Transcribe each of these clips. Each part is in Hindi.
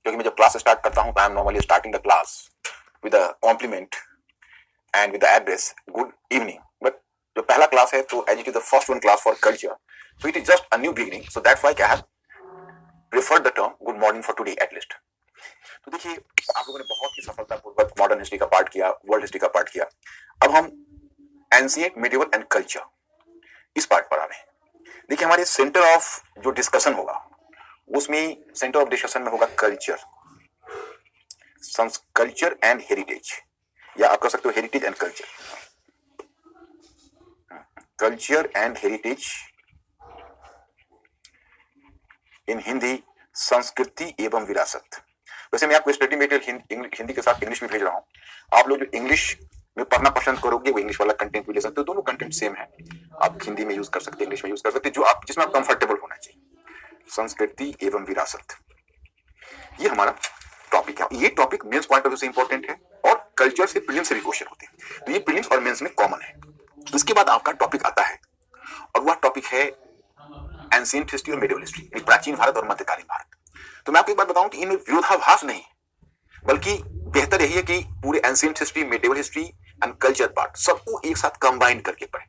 क्योंकि मैं जब क्लास स्टार्ट करता हूँ तो I am normally starting the class with a compliment and with the address good evening, but जो पहला क्लास है तो as it is the first one class for culture, so it is just a new beginning, so that's why I have preferred the term good morning for today at least. तो देखिए, आप लोगों ने बहुत ही सफलतापूर्वक मॉडर्न हिस्ट्री का पार्ट किया, वर्ल्ड हिस्ट्री का पार्ट किया। अब हम एंशिएंट, मिडिवल एंड कल्चर इस पार्ट पर आ रहे हैं। देखिए, हमारे सेंटर ऑफ जो डिस्कशन होगा उसमें सेंटर ऑफ डिस्कशन में होगा कल्चर, कल्चर एंड हेरिटेज, या आप कह सकते हो heritage and culture, culture and heritage इन हिंदी, संस्कृति एवं विरासत। वैसे मैं आपको स्टडी मटेरियल हिंदी के साथ इंग्लिश में भेज रहा हूँ। आप लोग जो इंग्लिश में पढ़ना पसंद करोगे वो इंग्लिश वाला कंटेंट भी ले सकते हो, दोनों कंटेंट सेम है। आप हिंदी में यूज कर सकते, इंग्लिश में यूज कर सकते, जो आप जिसमें आप कंफर्टेबल होना चाहिए। संस्कृति एवं विरासत, ये हमारा टॉपिक है। ये topic mains point of view से इंपॉर्टेंट है और कल्चर से प्रीलिम्स से भी क्वेश्चन होते हैं, तो ये प्रीलिम्स और मेंस में कॉमन है। इसके बाद आपका टॉपिक आता है और वह टॉपिक है एंशिएंट हिस्ट्री और मिडिवल हिस्ट्री, प्राचीन भारत और मध्यकालीन भारत। तो मैं आपको एक बात बताऊं कि इनमें विरोधाभास नहीं, बल्कि बेहतर यही है कि पूरे ancient history, medieval history and culture part सबको एक साथ कंबाइन करके पढ़ें।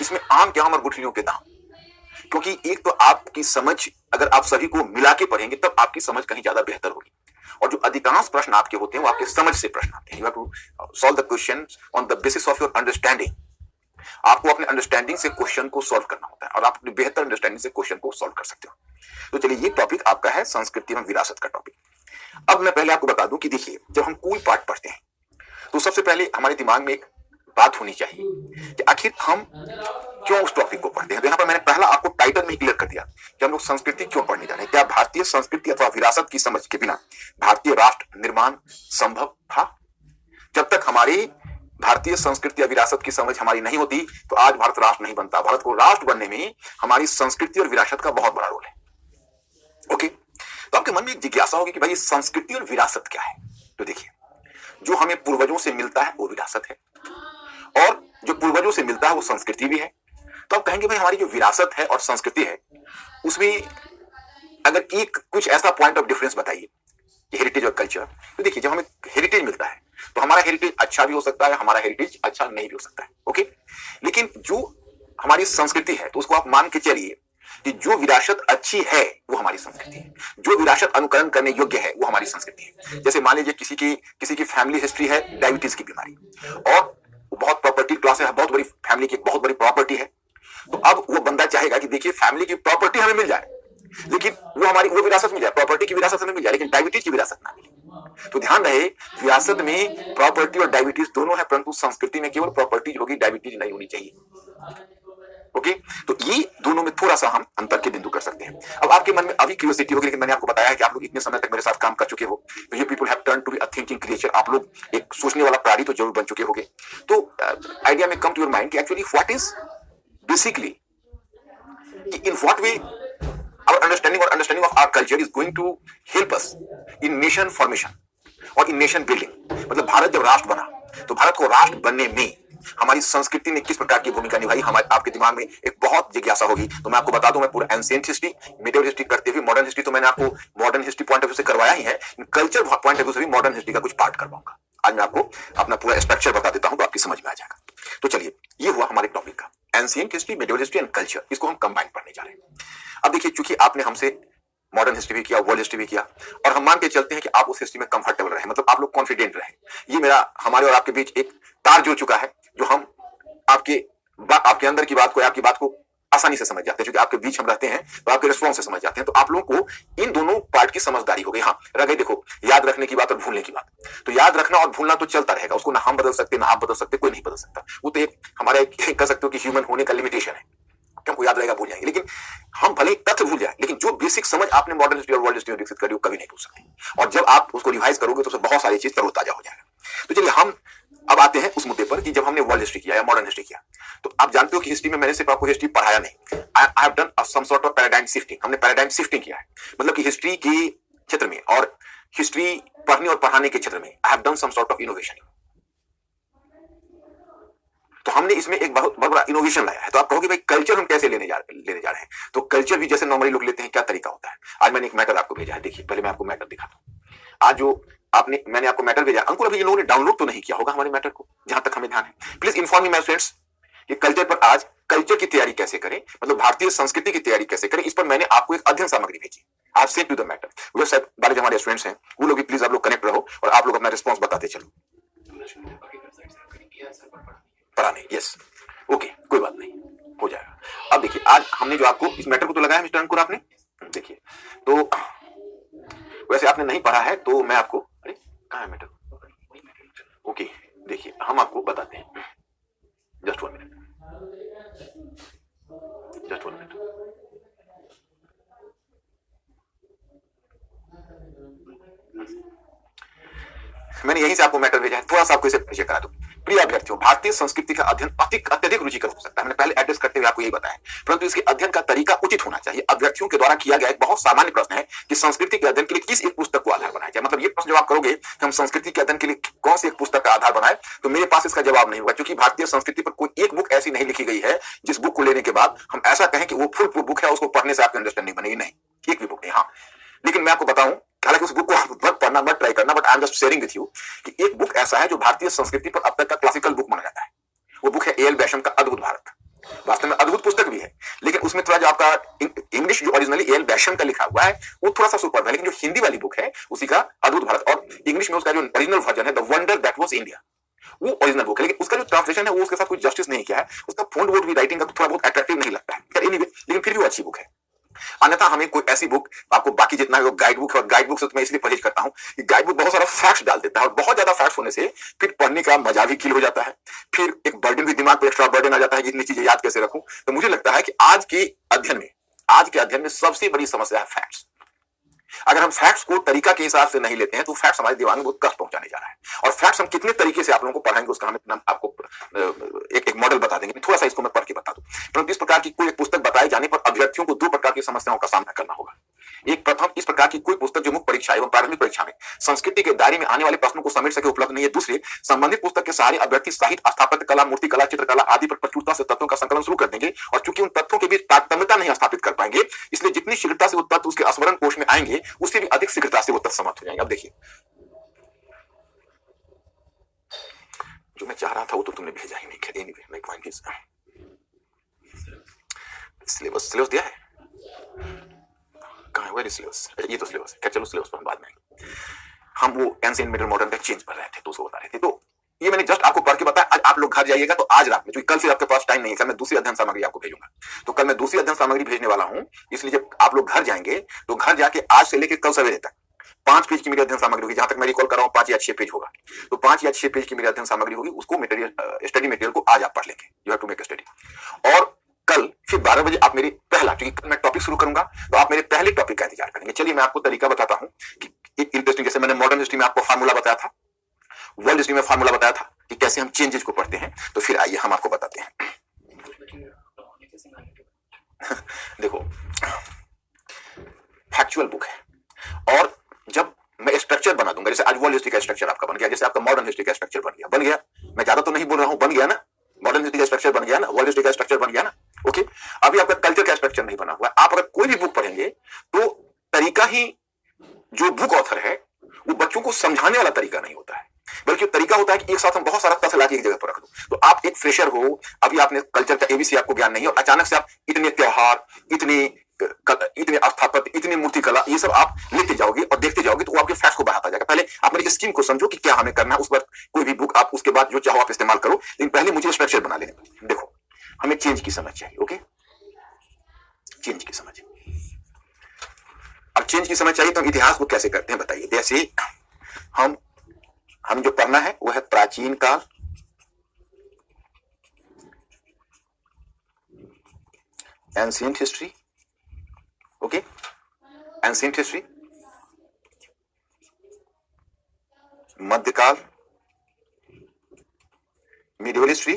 इसमें आम के आम और गुठलियों के दाम, क्योंकि एक तो आपकी समझ, अगर आप सभी को मिला के पढ़ेंगे तब आपकी समझ कहीं ज्यादा बेहतर होगी, और जो अधिकांश प्रश्न आपके होते हैं वो आपके समझ से प्रश्न आते हैं। You have to solve the question on the basis of your understanding. आपको अपने अंडरस्टैंडिंग से क्वेश्चन को सॉल्व करना होता है और आप अपनी बेहतर अंडरस्टैंडिंग से क्वेश्चन को सॉल्व कर सकते हो। तो चलिए, ये टॉपिक आपका है संस्कृति एवं विरासत का टॉपिक। अब मैं पहले आपको बता दूं कि देखिए, जब हम कोई पार्ट पढ़ते हैं तो सबसे पहले हमारे दिमाग में एक बात होनी चाहिए कि आखिर हम क्यों उस टॉपिक को पढ़ते हैं। तो यहाँ पर मैंने पहला आपको टाइटल में ही क्लियर कर दिया कि हम लोग संस्कृति क्यों पढ़ने जा रहे हैं। क्या भारतीय संस्कृति अथवा विरासत की समझ के बिना भारतीय राष्ट्र निर्माण संभव था? जब तक हमारी भारतीय संस्कृति या विरासत की समझ हमारी नहीं होती तो आज भारत राष्ट्र नहीं बनता। भारत को राष्ट्र बनने में हमारी संस्कृति और विरासत का बहुत बड़ा रोल है। ओके, तो आपके मन में एक जिज्ञासा होगी कि भाई संस्कृति और विरासत क्या है। तो देखिए, जो हमें पूर्वजों से मिलता है वो विरासत है, और जो पूर्वजों से मिलता है वो संस्कृति भी है। तो आप कहेंगे भाई हमारी जो विरासत है और संस्कृति है उसमें अगर एक कुछ ऐसा पॉइंट ऑफ डिफरेंस बताइए, हेरिटेज और कल्चर। तो देखिए, जब हमें हेरिटेज मिलता है तो हमारा हेरिटेज अच्छा भी हो सकता है, हमारा हेरिटेज अच्छा नहीं भी हो सकता है। ओके, लेकिन जो हमारी संस्कृति है तो उसको आप मान के चलिए कि जो विरासत अच्छी है वो हमारी संस्कृति है, जो विरासत अनुकरण करने योग्य है वो हमारी संस्कृति है। जैसे मान लीजिए किसी की फैमिली हिस्ट्री है डायबिटीज की बीमारी, और बहुत प्रॉपर्टी क्लास है, बहुत बड़ी फैमिली की बहुत बड़ी प्रॉपर्टी है, तो अब वो बंदा चाहेगा कि देखिए फैमिली की प्रॉपर्टी हमें मिल जाए, लेकिन वो विरासत मिल जाए, प्रॉपर्टी की विरासत हमें मिल जाए, लेकिन डायबिटीज की विरासत ना मिले। तो ध्यान रहे, विरासत में प्रॉपर्टी और डायबिटीज दोनों है, परंतु संस्कृति में केवल प्रॉपर्टी होगी, डायबिटीज नहीं होनी चाहिए। ओके, तो ये दोनों में थोड़ा सा हम अंतर के बिंदु कर सकते हैं। अब आपके मन में अभी क्यूरियोसिटी होगी, लेकिन मैंने आपको बताया है कि आप लोग इतने समय तक मेरे साथ काम कर चुके हो, तो ये people have turn to be a thinking creature. आप लोग एक सोचने वाला प्राणी तो जरूर बन चुके होंगे। तो आइडिया में कम टू योर माइंड कि actually what is basically, in what way our understanding of our culture is going to help us in nation formation और in nation building। मतलब भारत जब राष्ट्र बना तो भारत को राष्ट्र बनने में हमारी संस्कृति ने किस प्रकार की भूमिका निभाई, हमारे आपके दिमाग में एक बहुत जिज्ञासा होगी। तो मैं आपको बता दूं, मैं पूरा एंशिएंट हिस्ट्री, मिडिवल हिस्ट्री करते हुए मॉडर्न हिस्ट्री तो मैंने आपको modern history point of view से करवाया ही है, कल्चर पॉइंट ऑफ व्यू से भी मॉडर्न हिस्ट्री का कुछ पार्ट करवाऊंगा। आज मैं आपको अपना पूरा स्ट्रक्चर बता देता हूं तो आपकी समझ में आ जाएगा। तो चलिए, ये हुआ हमारे टॉपिक का ancient history, medieval history and culture. इसको हम कंबाइन पढ़ने जा रहे हैं। अब देखिए, चूंकि आपने हमसे मॉडर्न हिस्ट्री भी किया, वर्ल्ड हिस्ट्री भी किया, और हम मान के चलते हैं कि आप उस हिस्ट्री में कंफर्टेबल रहे, मतलब आप लोग कॉन्फिडेंट रहे। ये मेरा हमारे और आपके बीच एक तार जुड़ चुका है, जो हम आपके अंदर की बात को, आपकी बात को आसानी से समझ जाते हैं। क्योंकि आपके बीच हम रहते हैं तो आपके रिस्पॉन्स से समझ जाते हैं। तो आप लोगों को इन दोनों पार्ट की समझदारी हो गई। हाँ, रह गई देखो याद रखने की बात और भूलने की बात। तो याद रखना और भूलना तो चलता रहेगा, उसको ना हम बदल सकते ना आप बदल सकते, कोई नहीं बदल सकता। वो तो एक हमारा कह सकते हो कि ह्यूमन होने का लिमिटेशन है, हमको याद रहेगा, भूल जाएंगे। लेकिन हम भले तथ्य भूल जाए, लेकिन जो बेसिक समझ आपने मॉडर्न हिस्ट्री और वर्ल्ड हिस्ट्री में विकसित करी वो कभी नहीं भूल सकते। और जब आप उसको रिवाइज करोगे तो बहुत सारी चीज तरोताजा हो जाएगा। तो चलिए, हम अब आते हैं उस मुद्दे पर कि जब हमने वर्ल्ड हिस्ट्री किया या मॉडर्न हिस्ट्री किया, तो आप जानते हो कि हिस्ट्री में मैंने सिर्फ आपको हिस्ट्री पढ़ाया नहीं, I have done some sort of paradigm shifting. हमने पैराडाइम शिफ्टिंग किया है, मतलब कि हिस्ट्री के क्षेत्र में और हिस्ट्री पढ़ने और पढ़ाने के क्षेत्र में I have done some sort of innovation. तो हमने इसमें एक बहुत बहुत बड़ा इनोवेशन लाया है। तो आप कहोगे भाई कल्चर हम कैसे लेने जा रहे हैं? तो कल्चर भी जैसे नॉर्मली लोग लेते हैं, क्या तरीका होता है? आज मैंने एक मैटर आपको भेजा है, देखिए पहले मैं आपको मैटर दिखाता हूँ। आज जो मैंने आपको मैटर भेजा, अंकुर अभी ये लोगों ने डाउनलोड तो नहीं किया होगा हमारे मैटर को, जहां तक हमें ध्यान है। Please inform me my friends कि कल्चर पर आज कल्चर की तैयारी कैसे करें, मतलब भारतीय संस्कृति की तैयारी कैसे करें, इस पर मैंने आपको एक अध्ययन सामग्री भेजी। आप सेट टू द मैटर, वो शायद बारे जो हमारे स्टूडेंट्स हैं वो लोग भी प्लीज आप लोग कनेक्ट रहो और आप लोग अपना रिस्पॉन्स बताते चलो। पढ़ा नहीं, यस ओके, कोई बात नहीं, हो जाएगा। अब देखिए आज हमने जो आपको इस मैटर को तो लगाया मिस्टर अंकुर आपने, देखिए तो वैसे आपने नहीं पढ़ा है तो मैं आपको, अरे कहाँ है मैटर, ओके देखिए हम आपको बताते हैं, जस्ट 1 मिनट, जस्ट 1 मिनट। मैंने यहीं से आपको मैटर भेजा है, थोड़ा सा आपको इसे परिचय करा दूं। प्रिय अभ्यर्थियों, भारतीय संस्कृति का अध्ययन अत्यधिक रुचिकर हो सकता है, मैंने पहले एड्रेस करते हुए आपको यही बताया, परंतु इसके अध्ययन का तरीका उचित होना चाहिए। अभ्यर्थियों के द्वारा किया गया एक बहुत सामान्य प्रश्न है कि संस्कृति के अध्ययन के लिए किस एक पुस्तक को आधार बनाया जाए। मतलब ये प्रश्न जब आप करोगे कि हम संस्कृति के अध्ययन के लिए कौन सी एक पुस्तक का आधार बनाए, तो मेरे पास इसका जवाब नहीं होगा, क्योंकि भारतीय संस्कृति पर कोई एक बुक ऐसी नहीं लिखी गई है जिस बुक को लेने के बाद हम ऐसा कहें कि वो फुल बुक है, उसको पढ़ने से आपकी अंडरस्टैंडिंग बनेगी, नहीं, एक भी बुक नहीं। हाँ, लेकिन मैं आपको बताऊं, हालांकि उस बुक को आप मत पढ़ना, मत ट्राई करना, but I am just sharing with you कि एक बुक ऐसा है जो भारतीय संस्कृति पर अब तक का क्लासिकल बुक माना जाता है। वो बुक है ए एल बैशम का अद्भुत भारत। वास्तव में अद्भुत पुस्तक भी है, लेकिन उसमें थोड़ा जो आपका इंग्लिश जो ओरिजिनली ए एल बैशम का लिखा हुआ है वो थोड़ा सा सुपर है, लेकिन जो हिंदी वाली बुक है उसी का अद्भुत भारत, और इंग्लिश में उसका जो ओरिजिनल वर्जन है the wonder that was India, वो ओरिजिनल बुक है, लेकिन उसका जो ट्रांसलेशन है वो उसके साथ कोई जस्टिस नहीं किया है, उसका फॉन्ट वोट भी राइटिंग का थोड़ा बहुत अट्रैक्टिव नहीं लगता है, एनीवे, लेकिन फिर भी वो अच्छी बुक है। अन्यथा हमें कोई ऐसी बुक, आपको बाकी जितना है वो गाइड बुक है, और गाइड बुक से मैं इसलिए परहेज करता हूं कि गाइड बुक बहुत सारा फैक्ट्स डाल देता है, और बहुत ज्यादा फैक्ट्स होने से फिर पढ़ने का मजा भी किल हो जाता है, फिर एक बर्डन भी दिमाग पर एक्स्ट्रा बर्डन आ जाता है कि इतनी चीजें याद कैसे रखूं। तो मुझे लगता है कि आज के अध्ययन में सबसे बड़ी समस्या है फैक्ट्स। अगर हम फैक्ट्स को तरीका के हिसाब से नहीं लेते हैं तो फैक्ट्स हमारे दिमाग में बहुत कष्ट पहुंचाने जा रहा है, और फैक्ट्स हम कितने तरीके से आप लोगों को पढ़ाएंगे उसका हमें आपको एक मॉडल बता देंगे। थोड़ा सा इसको मैं पढ़ के बता दूं, परंतु इस प्रकार की कोई एक पुस्तक बताए जाने पर अभ्यर्थियों को 2 प्रकार की समस्याओं का सामना करना होगा। एक, प्रथम, इस प्रकार की कोई पुस्तक जो मुख्य परीक्षा एवं प्रारंभिक परीक्षा में संस्कृति के दायरे में आने वाले प्रश्नों को समेट सके उपलब्ध नहीं है। दूसरे, संबंधित पुस्तक के सहारे अभ्यर्थी साहित्य, स्थापत्य कला, मूर्ति कला, चित्रकला आदि पर प्रचुरता से तत्वों का संकलन शुरू कर देंगे, और चूंकि उन तत्वों के बीच तारतम्यता नहीं स्थापित कर पाएंगे, इसलिए जितनी शीघ्रता से वो तत्व उसके स्मरण कोश में आएंगे उससे भी अधिक शीघ्रता से वो तत्व समाप्त हो जाएंगे। अब देखिए जो मैं चाह रहा था वो तो तुमने भेजा ही नहीं, खैर एनीवे मैं पॉइंट इज सिलेबस दिया है, कहाँ है वेरी सिलेबस, ये तो सिलेबस है, चलो सिलेबस पर हम बाद में, हम वो एंशिएंट मिडिल मॉडर्न तक चेंज कर रहे थे तो उसको बता रहे थे। तो ये मैंने जस्ट आपको पढ़ के बताया। आज आप लोग घर जाइएगा तो आज रात में, क्योंकि कल फिर आपके पास टाइम नहीं है, कल मैं दूसरी अध्ययन सामग्री आपको भेजूंगा, तो कल मैं दूसरी अध्ययन सामग्री भेजने वाला हूं, इसलिए जब आप लोग घर जाएंगे तो घर जाके आज से लेकर कल सवेरे तक 5 पेज की मेरी अध्ययन सामग्री होगी, जहां तक मैं रिकॉल कर रहा हूं 5 या 6 पेज होगा, तो 5 या 6 पेज की मेरी अध्ययन सामग्री होगी, उसको मटेरियल स्टडी मटेरियल को आज आप पढ़ लेंगे, you have to make a study. और कल फिर 12 बजे आप मेरे पहला, क्योंकि कल मैं टॉपिक शुरू करूंगा तो आप मेरे पहले टॉपिक का इंतजार करेंगे। चलिए मैं आपको तरीका बताता हूं कि एक इंटरेस्टिंग, जैसे मैंने मॉडर्न हिस्ट्री में आपको फार्मूला बताया था, वर्ल्ड हिस्ट्री में फार्मूला बताया था कि कैसे हम चेंजेस को पढ़ते हैं, तो फिर आइए हम आपको बताते हैं। देखो फैक्चुअल बुक है, और जब मैं स्ट्रक्चर बना दूंगा, जैसे आज वर्ल्ड हिस्ट्री का स्ट्रक्चर आपका बन गया, जैसे आपका मॉडर्न हिस्ट्री का स्ट्रक्चर बन गया, मैं ज्यादा तो नहीं बोल रहा हूं, बन गया ना, मॉडर्न हिस्ट्री का स्ट्रक्चर बन गया ना, वर्ल्ड हिस्ट्री का स्ट्रक्चर बन गया ना, ओके। अभी आपका कल्चर का स्ट्रक्चर नहीं बना हुआ। आप अगर कोई भी बुक पढ़ेंगे तो तरीका ही, जो बुक ऑथर है वो बच्चों को समझाने वाला तरीका नहीं होता है, बल्कि तरीका होता है कि एक साथ हम बहुत सारा तथ्य लाके एक जगह पर रख दो। तो आप एक फ्रेशर हो, अभी आपने कल्चर का एबीसी आपको ज्ञान नहीं है, और अचानक से आप इतने त्योहार, इतने स्थापत्य, इतनी मूर्ति कला, ये सब आप लेते जाओगे और देखते जाओगे तो वो आपके फैक्ट्स को बढ़ाता जाएगा। पहले आप मेरी स्कीम को समझो कि क्या हमें करना है, उस पर कोई भी बुक आप उसके बाद जो चाहो आप इस्तेमाल करो, लेकिन पहले मुझे स्ट्रक्चर बना लेने दो। देखो हमें चेंज की समझ चाहिए, ओके, चेंज की समझ। अब चेंज की समझ चाहिए तो हम इतिहास को कैसे करते हैं बताइए। जैसे हम जो पढ़ना है वो है प्राचीन काल, ancient history, okay, ancient history, मध्यकाल, मिडिवल हिस्ट्री,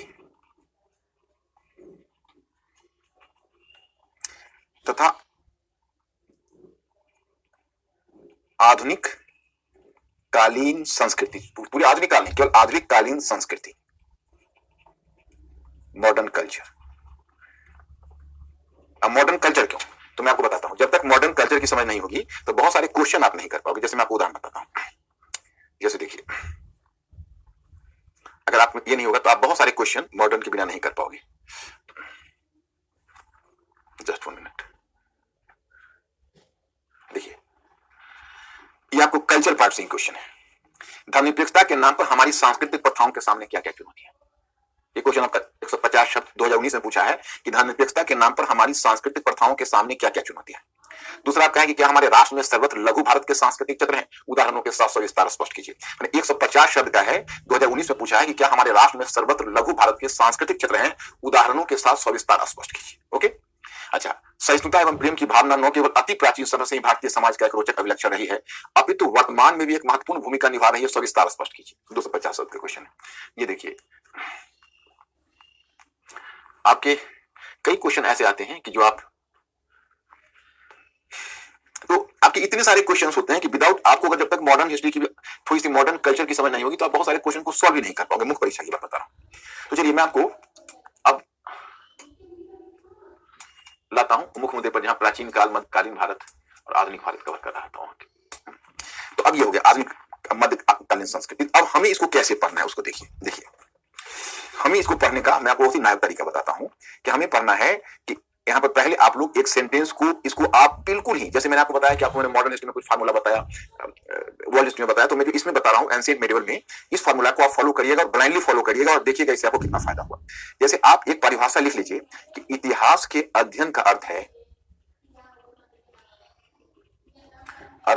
तथा आधुनिक कालीन संस्कृति। पूरी आधुनिक काल नहीं, केवल आधुनिक कालीन संस्कृति। Modern culture. अब मॉडर्न कल्चर क्यों, तो मैं आपको बताता हूं। जब तक मॉडर्न कल्चर की समझ नहीं होगी तो बहुत सारे क्वेश्चन आप नहीं कर पाओगे। जैसे मैं आपको उदाहरण बताता हूं, जैसे देखिए, अगर आप ये नहीं होगा तो आप बहुत सारे क्वेश्चन मॉडर्न के बिना नहीं कर पाओगे। जस्ट 1 मिनट, देखिए ये आपको कल्चर पार्ट से क्वेश्चन है। धर्मनिरपेक्षता के नाम पर हमारी सांस्कृतिक प्रथाओं के सामने क्या क्या चुनौती है। ये क्वेश्चन आपका 150 शब्द 2019 में पूछा है कि धर्मनिरपेक्षता के नाम पर हमारी सांस्कृतिक प्रथाओं के सामने क्या क्या चुनौती है। दूसरा आप कहें कि क्या हमारे राष्ट्र में सर्वत्र लघु भारत के सांस्कृतिक चित्र हैं, उदाहरणों के साथ सविस्तार स्पष्ट कीजिए। 150 शब्द का है, 2019 में पूछा है कि क्या हमारे राष्ट्र में सर्वत्र लघु भारत के सांस्कृतिक चित्र हैं, उदाहरणों के साथ सविस्तार स्पष्ट कीजिए। ओके, अच्छा, सहिष्णुता एवं प्रेम की भावना न केवल अति प्राचीन समय से ही भारतीय समाज का एक रोचक अभिलक्षण रही है, अपितु वर्तमान में भी एक महत्वपूर्ण भूमिका निभा रही है, सविस्तार स्पष्ट कीजिए। 250 शब्द का क्वेश्चन है। ये देखिए, आपके कई क्वेश्चन ऐसे आते हैं कि जो आप, तो आपके इतने सारे क्वेश्चंस होते हैं कि विदाउट आपको, अगर जब तक मॉडर्न हिस्ट्री की थोड़ी सी मॉडर्न कल्चर की समझ नहीं होगी तो आप बहुत सारे क्वेश्चन को सॉल्व ही नहीं कर पाओगे। मुख्य परीक्षा की बात बता रहा हूं। तो चलिए मैं आपको अब लाता हूं मुख्य मुद्दे पर, जहां प्राचीन काल, मध्यकालीन भारत और आधुनिक भारत कवर कर रहा था। तो अब ये हो गया आधुनिक मध्यकालीन संस्कृति। अब हमें इसको कैसे पढ़ना है उसको देखिए। देखिए, हमें इसको पढ़ने का मैं आपको बहुत ही नायाब तरीका बताता हूं कि हमें पढ़ना है कि यहां पर पहले आप लोग एक सेंटेंस को, इसको आप बिल्कुल ही, जैसे मैंने आपको बताया कि आपको मैंने मॉडर्न हिस्ट्री में कुछ फार्मूला बताया, वर्ल्ड हिस्ट्री में बताया, तो मैं जो इसमें बता रहा हूं एंशिएंट मेडिवल में, इस फार्मूला को आप फॉलो करिएगा और ब्लाइंडली फॉलो करिएगा और देखिएगा इससे आपको कितना फायदा हुआ। जैसे आप एक परिभाषा लिख लीजिए कि इतिहास के अध्ययन का अर्थ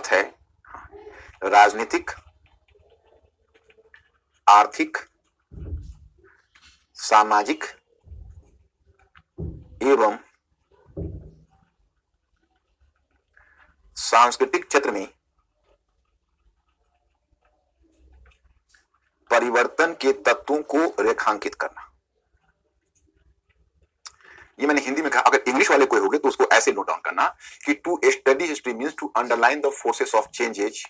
है राजनीतिक, आर्थिक, सामाजिक एवं सांस्कृतिक क्षेत्र में परिवर्तन के तत्वों को रेखांकित करना। ये मैंने हिंदी में कहा, अगर इंग्लिश वाले कोई होंगे तो उसको ऐसे नोट डाउन करना कि to study history means to underline the forces of changes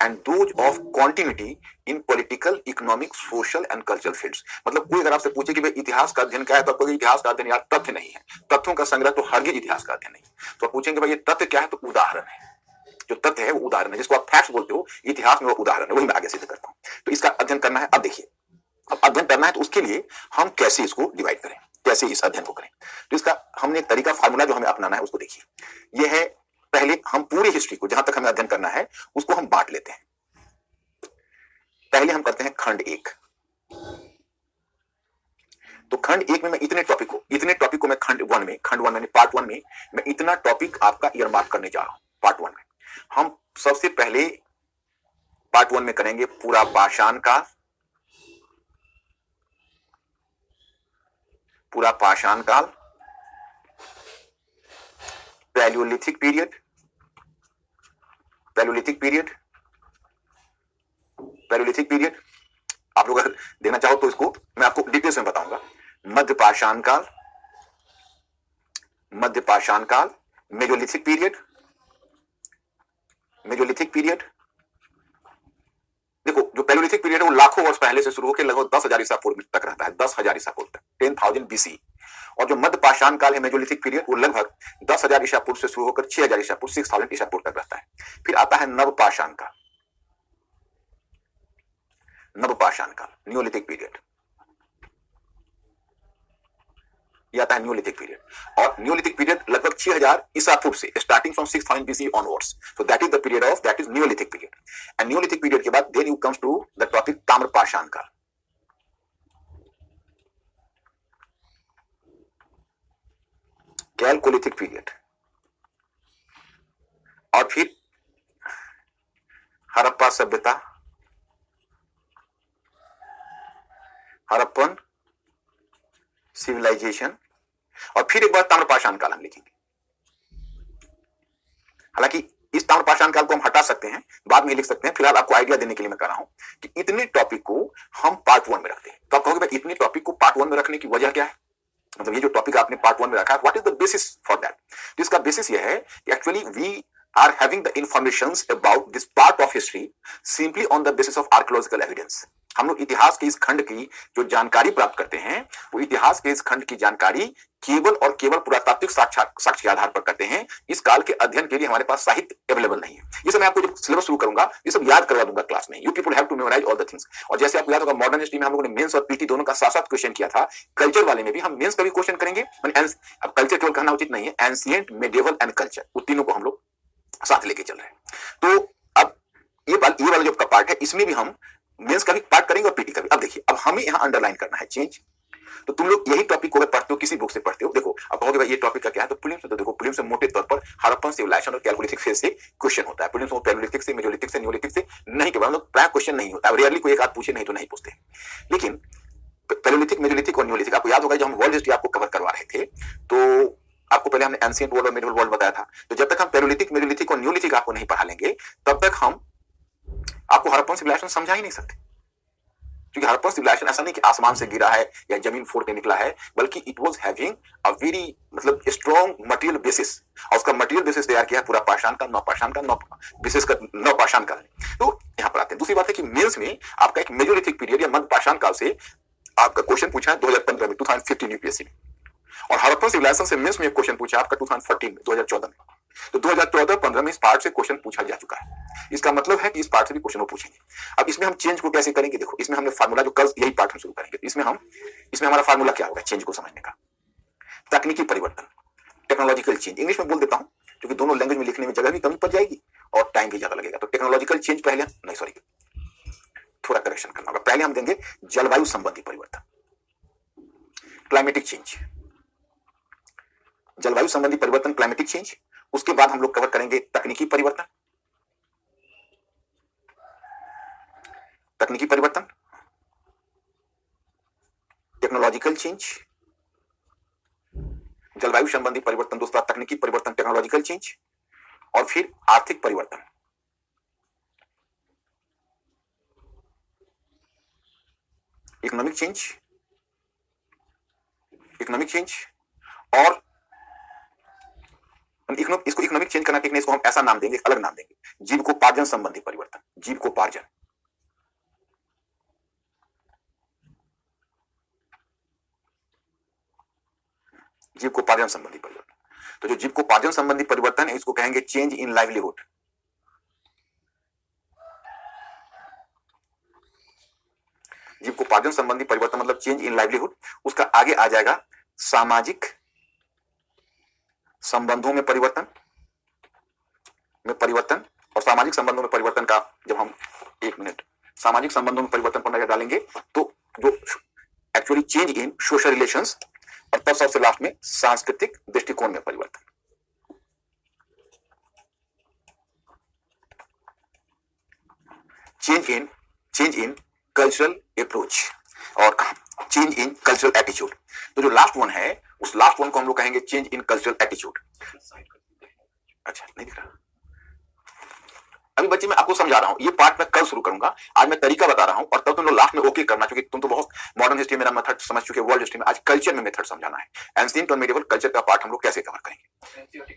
and those of continuity in political, economic, social and cultural fields. मतलब कोई अगर आपसे पूछे कि भाई इतिहास का अध्ययन क्या है, तो आपको इतिहास का अध्ययन यार तथ्य नहीं है, तथ्यों का संग्रह तो हरगिज इतिहास का अध्ययन नहीं। तो आप पूछेंगे भाई ये तथ्य क्या है, तो उदाहरण है। जो तथ्य है वो उदाहरण है, जिसको आप फैक्ट्स बोलते हो, इतिहास में वो उदाहरण है, वही मैं आगे सिद्ध करता हूं। तो इसका अध्ययन करना है। अब देखिए, अब अध्ययन करना है तो उसके लिए हम कैसे इसको डिवाइड करें, कैसे इस अध्ययन को करें। तो इसका हमने एक तरीका, फार्मूला जो हमें अपनाना है उसको देखिए। यह है, पहले हम पूरी हिस्ट्री को, जहां तक हमें अध्ययन करना है उसको हम बांट लेते हैं। पहले हम करते हैं खंड 1। तो खंड 1 में मैं इतने टॉपिक को मैं खंड 1 में, पार्ट 1 में मैं इतना टॉपिक आपका ईयर मार्क करने जा रहा हूं। पार्ट 1 में हम सबसे पहले पार्ट 1 में करेंगे पूरा पाषाण काल, पैलियोलिथिक पीरियड। आप लोग अगर देना चाहो तो इसको मैं आपको डिटेल्स में बताऊंगा। मध्य पाषाण काल, मेजोलिथिक पीरियड। देखो, जो पैलियोलिथिक पीरियड है वो लाखों वर्ष पहले से शुरू होकर लगभग 10,000 ईसा पूर्व तक रहता है, 10,000 ईसा पूर्व तक, 10,000 BC। और जो मध्य पाषाण काल है, मेजोलिथिक पीरियड, वो लगभग 10,000 ईसा पूर्व से शुरू होकर 6,000 ईसा पूर्व, 6,000 ईसा पूर्व तक रहता है। फिर आता है नव पाषाण काल, न्यूलिथिक पीरियड। ये आता है न्यूलिथिक पीरियड, और न्यूलिथिक पीरियड लगभग 6,000 ईसा पूर्व से, starting from 6,000 BC onwards. So that is the period of, that is neolithic period. And neolithic period के बाद then you comes to the topic ताम्र पाषाण काल। कैलकोलिथिक पीरियड, और फिर हड़प्पा सभ्यता, हड़प्पन सिविलाइजेशन, और फिर एक बार ताम्रपाषाण काल हम लिखेंगे। हालांकि इस ताम्रपाषाण काल को हम हटा सकते हैं, बाद में लिख सकते हैं, फिलहाल आपको आइडिया देने के लिए मैं कर रहा हूं कि इतने टॉपिक को हम पार्ट 1 में रखते हैं। तो आप कहोगे भाई इतने टॉपिक को पार्ट 1 में रखने की वजह क्या है, मतलब ये जो टॉपिक आपने पार्ट 1 में रखा है, what is the basis for that. तो इसका बेसिस यह है कि actually we are having the informations about this part of history simply on the basis of archaeological evidence। हम लोग इतिहास के इस खंड की जो जानकारी प्राप्त करते हैं वो इतिहास के इस खंड की जानकारी केवल और केवल पुरातात्विक साक्ष्य के आधार पर करते हैं। इस काल के अध्ययन के लिए हमारे पास साहित्य अवेलेबल नहीं है। ये सब मैं आपको जब सिलेबस शुरू करूंगा ये सब याद करवा दूंगा क्लास में। You people have to memorise all the things. और जैसे आपको याद होगा मॉडर्न हिस्ट्री में हम लोगों ने मेंस और पीटी दोनों का साथ साथ क्वेश्चन किया था, कल्चर वाले में भी हम मेंस का भी क्वेश्चन करेंगे। अब कल्चर केवल कहना उचित नहीं है, एंशिएंट, मेडिएवल एंड कल्चर, वो तीनों को हम लोग साथ लेके चल रहे हैं। तो अब ये वाला जो आपका पार्ट है इसमें भी हम मेंस का भी पार्ट करेंगे और पीटी का भी। अब देखिए, अब हमें यहाँ अंडरलाइन करना है चेंज। तो तुम लोग यही टॉपिक को अगर पढ़ते हो, किसी बुक से पढ़ते हो, देखो अब कहोगे भाई ये टॉपिक का क्या है, तो प्रीलिम्स से तो देखो, प्रीलिम्स से मोटे तौर पर हड़प्पन सिविलाइजेशन और कैलकोलिथिक फेज से क्वेश्चन होता है। प्रीलिम्स में पैलियोलिथिक से, मेसोलिथिक से, नियोलिथिक से नहीं के बाद मतलब प्राय क्वेश्चन नहीं होता है। रेयरली कोई एक आध पूछे, नहीं तो नहीं पूछते। लेकिन पैलियोलिथिक, मेसोलिथिक और नियोलिथिक आपको याद होगा जब हम वर्ल्ड हिस्ट्री आपको कवर करवा रहे थे तो आपको पहले हमने एंशिएंट वर्ल्ड और मिडिवल वर्ल्ड बताया था। तो जब तक हम पैलियोलिथिक, मेसोलिथिक और नियोलिथिक आपको नहीं पढ़ा लेंगे तब तक हम आपको हड़प्पन सिविलाइजेशन समझा ही नहीं सकते। क्योंकि हड़प्पन सिविलाइजेशन ऐसा नहीं कि आसमान से गिरा है या जमीन फोड़ के निकला है, बल्कि it was having a very मतलब स्ट्रॉन्ग मटेरियल बेसिस। और उसका मटेरियल बेसिस तैयार किया है पूरा पाषाण का, नवपाषाण का, विशेष कर नवपाषाण काल। तो यहाँ पर आते हैं। दूसरी बात है कि मेंस में आपका एक मेसोलिथिक पीरियड या मध्य पाषाण काल से आपका क्वेश्चन पूछा है 2015 में, 2015 यूपीएससी में। और हड़प्पन सिविलाइजेशन से मेंस में एक क्वेश्चन पूछा आपका 2014 में, 2014 में। तो 2014-15 में इस पार्ट से क्वेश्चन पूछा जा चुका है। इसका मतलब है कि इस पार्ट से भी क्वेश्चन वो पूछेंगे। अब इसमें हम चेंज को कैसे करेंगे, देखो इसमें हमने फार्मूला जो कल यही पार्ट हम शुरू करेंगे। इसमें हमारा फार्मूला क्या होगा चेंज को समझने का, तकनीकी परिवर्तन, टेक्नोलॉजिकल चेंज। इंग्लिश में बोल देता हूं क्योंकि दोनों लैंग्वेज में लिखने में जगह भी कमी पड़ जाएगी और टाइम भी ज्यादा लगेगा। तो टेक्नोलॉजिकल चेंज पहले नहीं, सॉरी थोड़ा करेक्शन करना होगा। पहले हम देंगे जलवायु संबंधी परिवर्तन, क्लाइमेटिक चेंज, जलवायु संबंधी परिवर्तन, क्लाइमेटिक चेंज। उसके बाद हम लोग कवर करेंगे तकनीकी परिवर्तन, तकनीकी परिवर्तन, टेक्नोलॉजिकल चेंज, जलवायु संबंधी परिवर्तन, दूसरा तकनीकी परिवर्तन, टेक्नोलॉजिकल चेंज, और फिर आर्थिक परिवर्तन, इकोनॉमिक चेंज, इकोनॉमिक चेंज। और इसको इकोनॉमिक चेंज करना टेक्निक, इसको हम ऐसा नाम देंगे, अलग नाम देंगे, जीविकोपार्जन संबंधी परिवर्तन, जीविकोपार्जन। जीविकोपार्जन संबंधी परिवर्तन। तो जो जीविकोपार्जन संबंधी परिवर्तन है इसको कहेंगे चेंज इन लाइवलीहुड। जीविकोपार्जन संबंधी परिवर्तन मतलब चेंज इन लाइवलीहुड। उसका आगे आ जाएगा सामाजिक संबंधों में परिवर्तन, और सामाजिक संबंधों में परिवर्तन का जब हम एक मिनट सामाजिक संबंधों में परिवर्तन पर नजर डालेंगे तो जो actually change in social relations, और तब सबसे लास्ट में सांस्कृतिक दृष्टिकोण में परिवर्तन। चेंज इन कल्चरल अप्रोच और चेंज इन कल्चरल एटीट्यूड। तो जो लास्ट वन है उस लास्ट वन को हम लोग कहेंगे चेंज इन कल्चरल एटीट्यूड। अच्छा नहीं दिख रहा अभी बच्चे, मैं आपको समझा रहा हूं, ये पार्ट मैं कल शुरू करूंगा, आज मैं तरीका बता रहा हूं और तब तुम लोग लास्ट में ओके करना, क्योंकि तुम तो बहुत मॉडर्न हिस्ट्री मेरा मेथड समझ चुके, वर्ल्ड हिस्ट्री में आज कल्चर में मेथड समझाना है। एंशिएंट और मेडिएवल कल्चर का पार्ट हम लोग कैसे कवर करेंगे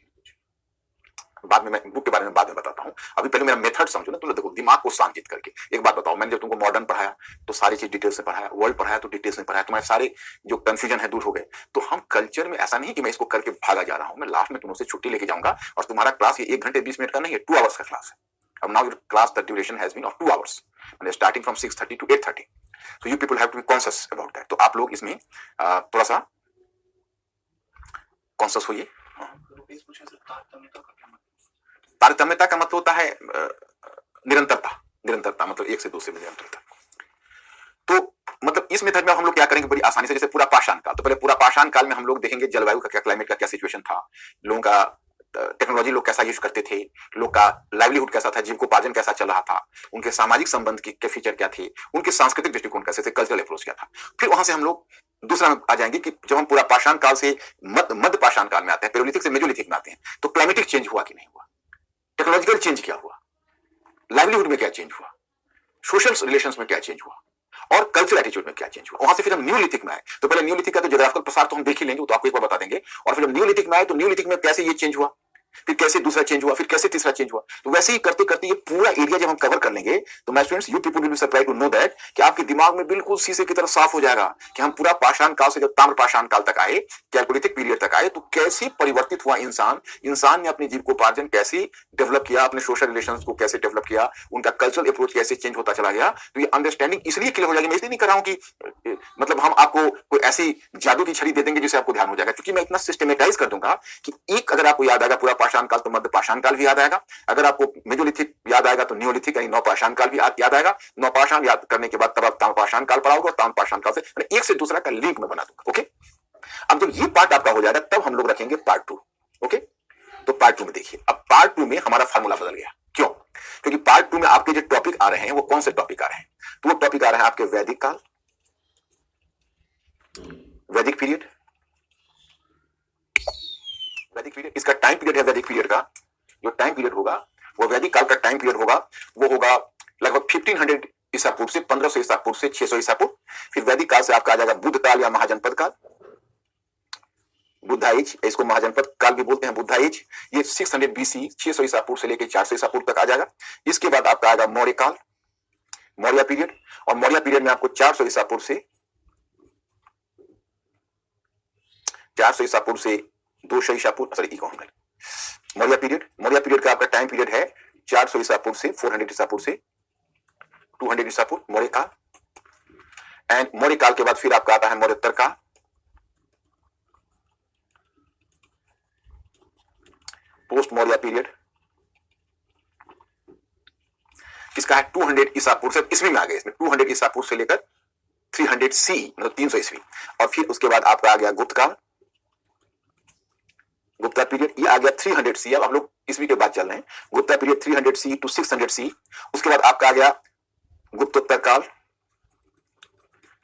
बाद में, मैं बुक के बारे में बाद में बताता हूं। अभी पहले मेरा मेथड समझो ना। तो देखो दिमाग को शांत करके एक बात बताओ, मैंने जब तुमको मॉडर्न पढ़ाया तो सारी चीज डिटेल से पढ़ाया, वर्ल्ड पढ़ाया तो डिटेल्स में पढ़ाया, तुम्हारे सारे जो कंफ्यूजन है दूर हो गए। तो हम कल्चर में ऐसा नहीं कि मैं इसको करके भागा जा रहा हूं, मैं लास्ट में तुमसे छुट्टी लेके जाऊंगा और तुम्हारा क्लास ये 1 घंटे 20 मिनट का नहीं है, 2 आवर्स का क्लास है। अब now your class the duration has been of 2 hours, starting from 6:30 to 8:30। So you people have to be conscious about that. तो आप लोग इसमें थोड़ा सा कॉन्शियस होइए। तारतम्यता का मतलब होता है निरंतरता, निरंतरता मतलब एक से दूसरे में निरंतरता। तो मतलब इस मेथड में हम लोग क्या करेंगे बड़ी आसानी से, जैसे पूरा पाषाण काल, तो पहले पूरा पाषाण काल में हम लोग देखेंगे जलवायु का क्या, क्लाइमेट का क्या सिचुएशन था, लोगों का टेक्नोलॉजी लोग कैसा यूज करते थे, लोग का लाइवलीहुड कैसा था, जीविकोपार्जन कैसा चल रहा था, उनके सामाजिक संबंध के फीचर क्या थे, उनके सांस्कृतिक दृष्टिकोण कैसे थे, कल्चरल अप्रोच क्या था। फिर वहां से हम लोग दूसरा में आ जाएंगे कि जब हम पूरा पाषाण काल से मध्य पाषाण काल में आते हैं, पैलियोलिथिक से मेसोलिथिक में आते हैं, तो क्लाइमेटिक चेंज हुआ कि नहीं हुआ, टेक्नोलॉजिकल चेंज क्या हुआ, लाइवलीहुड में क्या चेंज हुआ, सोशल रिलेशंस में क्या चेंज हुआ, और कल्चरल एटीट्यूड में क्या चेंज हुआ। वहां से फिर हम न्यूलिथिक में आए, तो पहले न्यूलिथिक का तो ज्योग्राफिकल प्रसार तो हम देख ही लेंगे, वो तो आपको एक बार बता देंगे। और फिर हम न्यूलिथिक में आए तो न्यूलिथिक में कैसे ये चेंज हुआ, फिर कैसे दूसरा चेंज हुआ, फिर कैसे तीसरा चेंज हुआ। तो वैसे ही करते करते ये पूरा एरिया जब हम कवर कर लेंगे तो my students, you people will be surprised to know that कि आपके दिमाग में बिल्कुल शीशे की तरह साफ हो जाएगा कि हम पूरा पाषाण काल से जब ताम्र पाषाण काल तक आए, कैलकोलिथिक पीरियड तक आए, तो कैसे परिवर्तित हुआ इंसान ने अपने जीविकोपार्जन कैसे डेवलप किया, अपने सोशल रिलेशंस को कैसे डेवलप किया, उनका कल्चरल अप्रोच कैसे चेंज होता चला गया। तो ये अंडरस्टैंडिंग इसलिए क्लियर हो जाएगी। मैं इसलिए नहीं कर रहा हूं कि मतलब हम आपको कोई ऐसी जादू की छड़ी दे देंगे जिससे आपको ध्यान हो जाएगा, क्योंकि मैं इतना सिस्टमेटाइज कर दूंगा कि एक अगर आपको याद आएगा पूरा पाषाण काल तो मध्य पाषाण काल भी याद आएगा, अगर आपको मेजोलिथिक याद आएगा तो नियोलिथिक यानी नवपाषाण काल भी याद आएगा, नवपाषाण याद करने के बाद तब आप ताम्रपाषाण काल पढ़ाओगे और ताम्रपाषाण काल से एक से दूसरा का लिंक में बना दूंगा। ओके, अब जब ये पार्ट आपका हो जाएगा तब हम लोग रखेंगे पार्ट 2। ओके, तो पार्ट 2 में देखिए, अब पार्ट 2 में हमारा फार्मूला बदल गया। क्यों? क्योंकि पार्ट 2 में आपके जो टॉपिक आ रहे हैं वो कौन से टॉपिक आ रहे हैं? तो वो टॉपिक आ रहे हैं आपके वैदिक काल, वैदिक पीरियड, वैदिक पीरियड इसका टाइम पीरियड है। वैदिक पीरियड का जो टाइम पीरियड होगा वो वैदिक काल का टाइम पीरियड होगा, वो होगा लगभग 1500 ईसा पूर्व से 1500 ईसा पूर्व से 600 ईसा पूर्व। फिर वैदिक काल से आपका आ जाएगा बुद्ध काल या महाजनपद काल, बुद्धा एज, इसको महाजनपद काल भी बोलते हैं, बुद्धा एज। ये 600 BC 600 ईसा पूर्व से लेकर 400 ईसा पूर्व तक आ जाएगा। इसके बाद आपका आएगा मौर्य काल, मौर्य पीरियड, और मौर्य पीरियड में आपको 400 ईसा पूर्व से 200 ईसा पूर्व, sorry Maurya period, Maurya period का आपका टाइम पीरियड है 400 ईसा पूर्व से 400 ईसा पूर्व से 200 ईसा पूर्व, मौर्य काल। एंड मौर्य काल के बाद फिर आपका आता है मौर्योत्तर काल, पोस्ट मौर्य पीरियड, किसका है 200 ईसा पूर्व से, इसमें आ गए, इसमें 200 ईसा पूर्व से लेकर 300 C मतलब 300 ईस्वी। और फिर उसके बाद आपका आ गया गुप्त काल, गुप्ता पीरियड, ये आ गया 300 C। अब हम लोग ईस्वी के बाद चल रहे हैं, Gupta period 300 C to 600 C। उसके बाद आपका आ गया गुप्तोत्तर काल,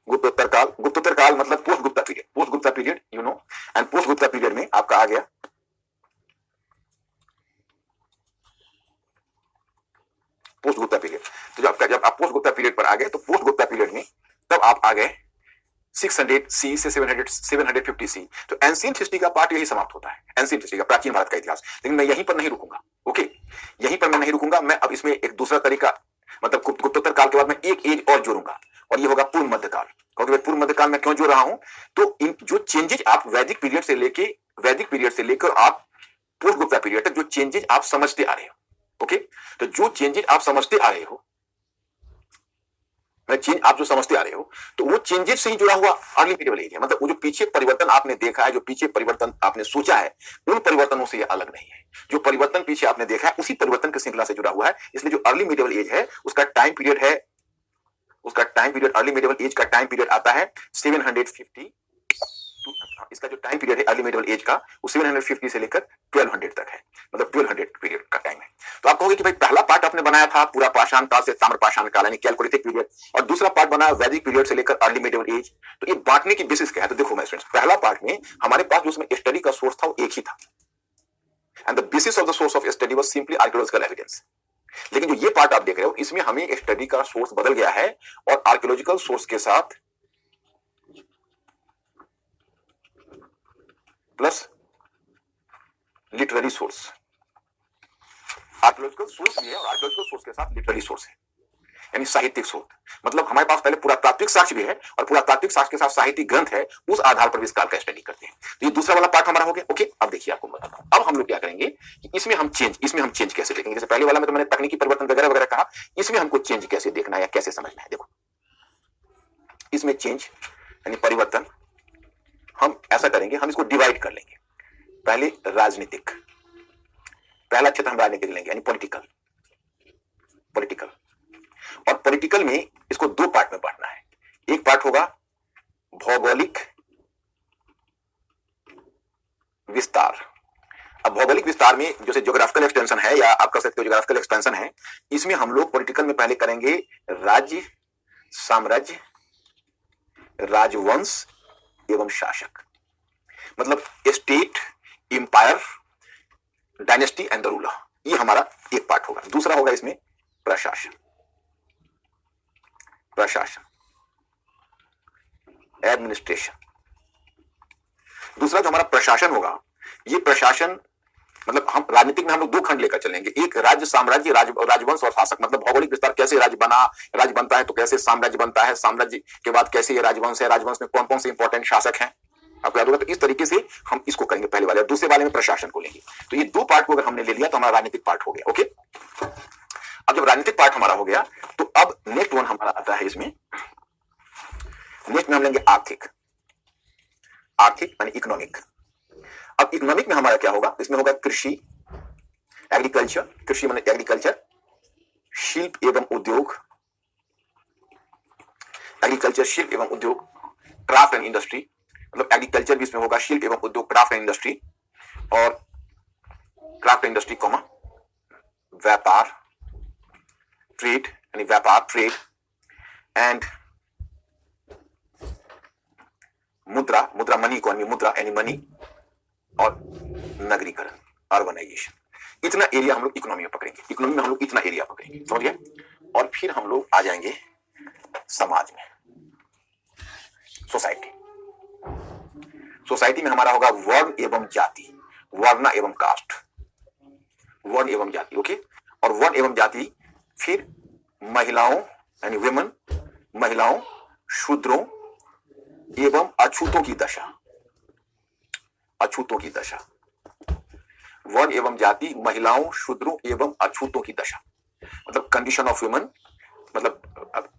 गुप्तोत्तर काल, गुप्तोत्तर काल मतलब post Gupta period, post Gupta period you know. And post Gupta period में आपका आ गया पोस्ट गुप्ता पीरियड। तो जब आप पोस्ट गुप्ता पीरियड पर आ गए तो पोस्ट गुप्ता पीरियड में तब आप आ गए 600 C से 750 C। तो एंशिएंट हिस्ट्री का पार्ट यही समाप्त होता है, एंशिएंट हिस्ट्री का, प्राचीन भारत का इतिहास। लेकिन मैं यहीं पर नहीं रुकूंगा। ओके, यहीं पर मैं नहीं रुकूंगा, मैं अब इसमें एक दूसरा तरीका, मतलब गुप्तोत्तर काल के बाद मैं एक एज और जोड़ूंगा और ये होगा पूर्व मध्यकाल। क्योंकि पूर्व मध्यकाल में क्यों जोड़ रहा हूं, तो इन जो चेंजेज आप वैदिक पीरियड से लेकर आप पोस्ट गुप्ता पीरियड तक जो चेंजेज आप समझते आ रहे हो, ओके, तो जो चेंजेज आप समझते आ रहे हो, चेंज आप जो समझते आ रहे हो, तो वो चेंजेस से ही जुड़ा हुआ अर्ली मिडिवल एज है। मतलब वो जो पीछे परिवर्तन आपने देखा है, जो पीछे परिवर्तन आपने सोचा है, उन परिवर्तनों से ये अलग नहीं है। जो परिवर्तन पीछे आपने देखा है उसी परिवर्तन की श्रृंखला से जुड़ा हुआ है। इसलिए जो अर्ली मिडिवल एज है उसका टाइम पीरियड है, उसका time period, early medieval age का टाइम पीरियड आता है 750। इसका जो टाइम पीरियड है अर्ली मिडिवल एज का वो 750 से लेकर 1200 तक है, मतलब 1200 पीरियड का टाइम है। तो आप कहोगे कि भाई पहला पार्ट आपने बनाया था पूरा पाषाण काल से ताम्रपाषाण काल यानी कैलकोलिथिक पीरियड, और दूसरा पार्ट बनाया वैदिक पीरियड से लेकर अर्ली मिडिवल एज। तो ये बांटने की बेसिस क्या है? तो देखो माय फ्रेंड्स, पहला पार्ट में हमारे पास जो उसमें स्टडी का सोर्स था वो एक ही था, and the basis of the source of study was simply archaeological evidence. लेकिन जो ये पार्ट आप देख रहे हो इसमें हमें स्टडी का सोर्स बदल गया है और आर्कियोलॉजिकल सोर्स के साथ plus literary source, archaeological source भी है और आर्कियोलॉजिकल सोर्स के साथ लिटरेरी सोर्स है, यानी साहित्यिक स्रोत। मतलब हमारे पास पहले पुरातात्विक साक्ष्य भी है और पुरातात्विक साक्ष्य के साथ साहित्यिक ग्रंथ है, उस आधार पर भी इस काल का स्टडी करते हैं। तो ये दूसरा वाला पार्ट हमारा हो गया। ओके, अब देखिए आपको बताता हूं अब हम लोग क्या करेंगे कि इसमें हम चेंज कैसे देखेंगे। जैसे पहले वाला में तो मैंने तकनीकी परिवर्तन वगैरह वगैरह कहा, इसमें हमको चेंज कैसे देखना है या कैसे समझना है। देखो इसमें चेंज यानी परिवर्तन हम ऐसा करेंगे, हम इसको डिवाइड कर लेंगे। पहले राजनीतिक, पहला क्षेत्र हम राजनीतिक लेंगे यानी पॉलिटिकल, और पॉलिटिकल में इसको दो पार्ट में बांटना है। एक पार्ट होगा भौगोलिक विस्तार। अब भौगोलिक विस्तार में जैसे ज्योग्राफिकल एक्सटेंशन है या आप कह सकते हो ज्योग्राफिकल एक्सपेंशन है, इसमें हम लोग पॉलिटिकल में पहले करेंगे राज्य, साम्राज्य, राजवंश एवं शासक, मतलब state, empire, dynasty and the ruler, ये हमारा एक पार्ट होगा। दूसरा होगा इसमें प्रशासन, एडमिनिस्ट्रेशन। दूसरा जो हमारा प्रशासन होगा, ये प्रशासन मतलब हम राजनीतिक में हम लोग दो खंड लेकर चलेंगे, एक राज्य साम्राज्य, राजवंश और शासक, मतलब भौगोलिक विस्तार, कैसे राज्य बना, राज्य बनता है तो कैसे साम्राज्य बनता है, साम्राज्य के बाद कैसे ये राजवंश है, राजवंश में कौन कौन से इंपॉर्टेंट शासक हैं, आपको याद होगा। तो इस तरीके से हम इसको करेंगे पहले वाले, और दूसरे वाले में प्रशासन को लेंगे। तो ये दो पार्ट को अगर हमने ले लिया तो हमारा राजनीतिक पार्ट हो गया। ओके, अब जब राजनीतिक पार्ट हमारा हो गया तो अब नेक्स्ट वन हमारा आता है इसमें, नेक्स्ट में हम लेंगे आर्थिक, आर्थिक यानी इकोनॉमिक। अब इकोनॉमिक में हमारा क्या होगा, इसमें होगा कृषि, एग्रीकल्चर, कृषि माने एग्रीकल्चर, शिल्प एवं उद्योग, एग्रीकल्चर शिल्प एवं उद्योग, क्राफ्ट एंड इंडस्ट्री, मतलब एग्रीकल्चर भी इसमें होगा, शिल्प एवं उद्योग, क्राफ्ट एंड इंडस्ट्री, और क्राफ्ट इंडस्ट्री कॉमा व्यापार, ट्रेड यानी व्यापार, ट्रेड, एंड मुद्रा, मुद्रा मनी इकोनॉमी, मुद्रा यानी मनी, और नगरीकरण, अर्बनाइजेशन। इतना एरिया हम लोग इकोनॉमी में पकड़ेंगे, इकोनॉमी में हम लोग इतना एरिया पकड़ेंगे, समझ गए। और फिर हम लोग आ जाएंगे समाज में, सोसाइटी। सोसाइटी में हमारा होगा वर्ण एवं जाति, वर्ण एवं कास्ट, वर्ण एवं जाति। ओके, और वर्ण एवं जाति, फिर महिलाओं यानी विमेन, महिलाओं, शूद्रों एवं अछूतों की दशा, अछूतों की दशा, वर्ण एवं जाति, महिलाओं, शूद्रों एवं अछूतों की दशा, मतलब कंडीशन ऑफ वुमेन, मतलब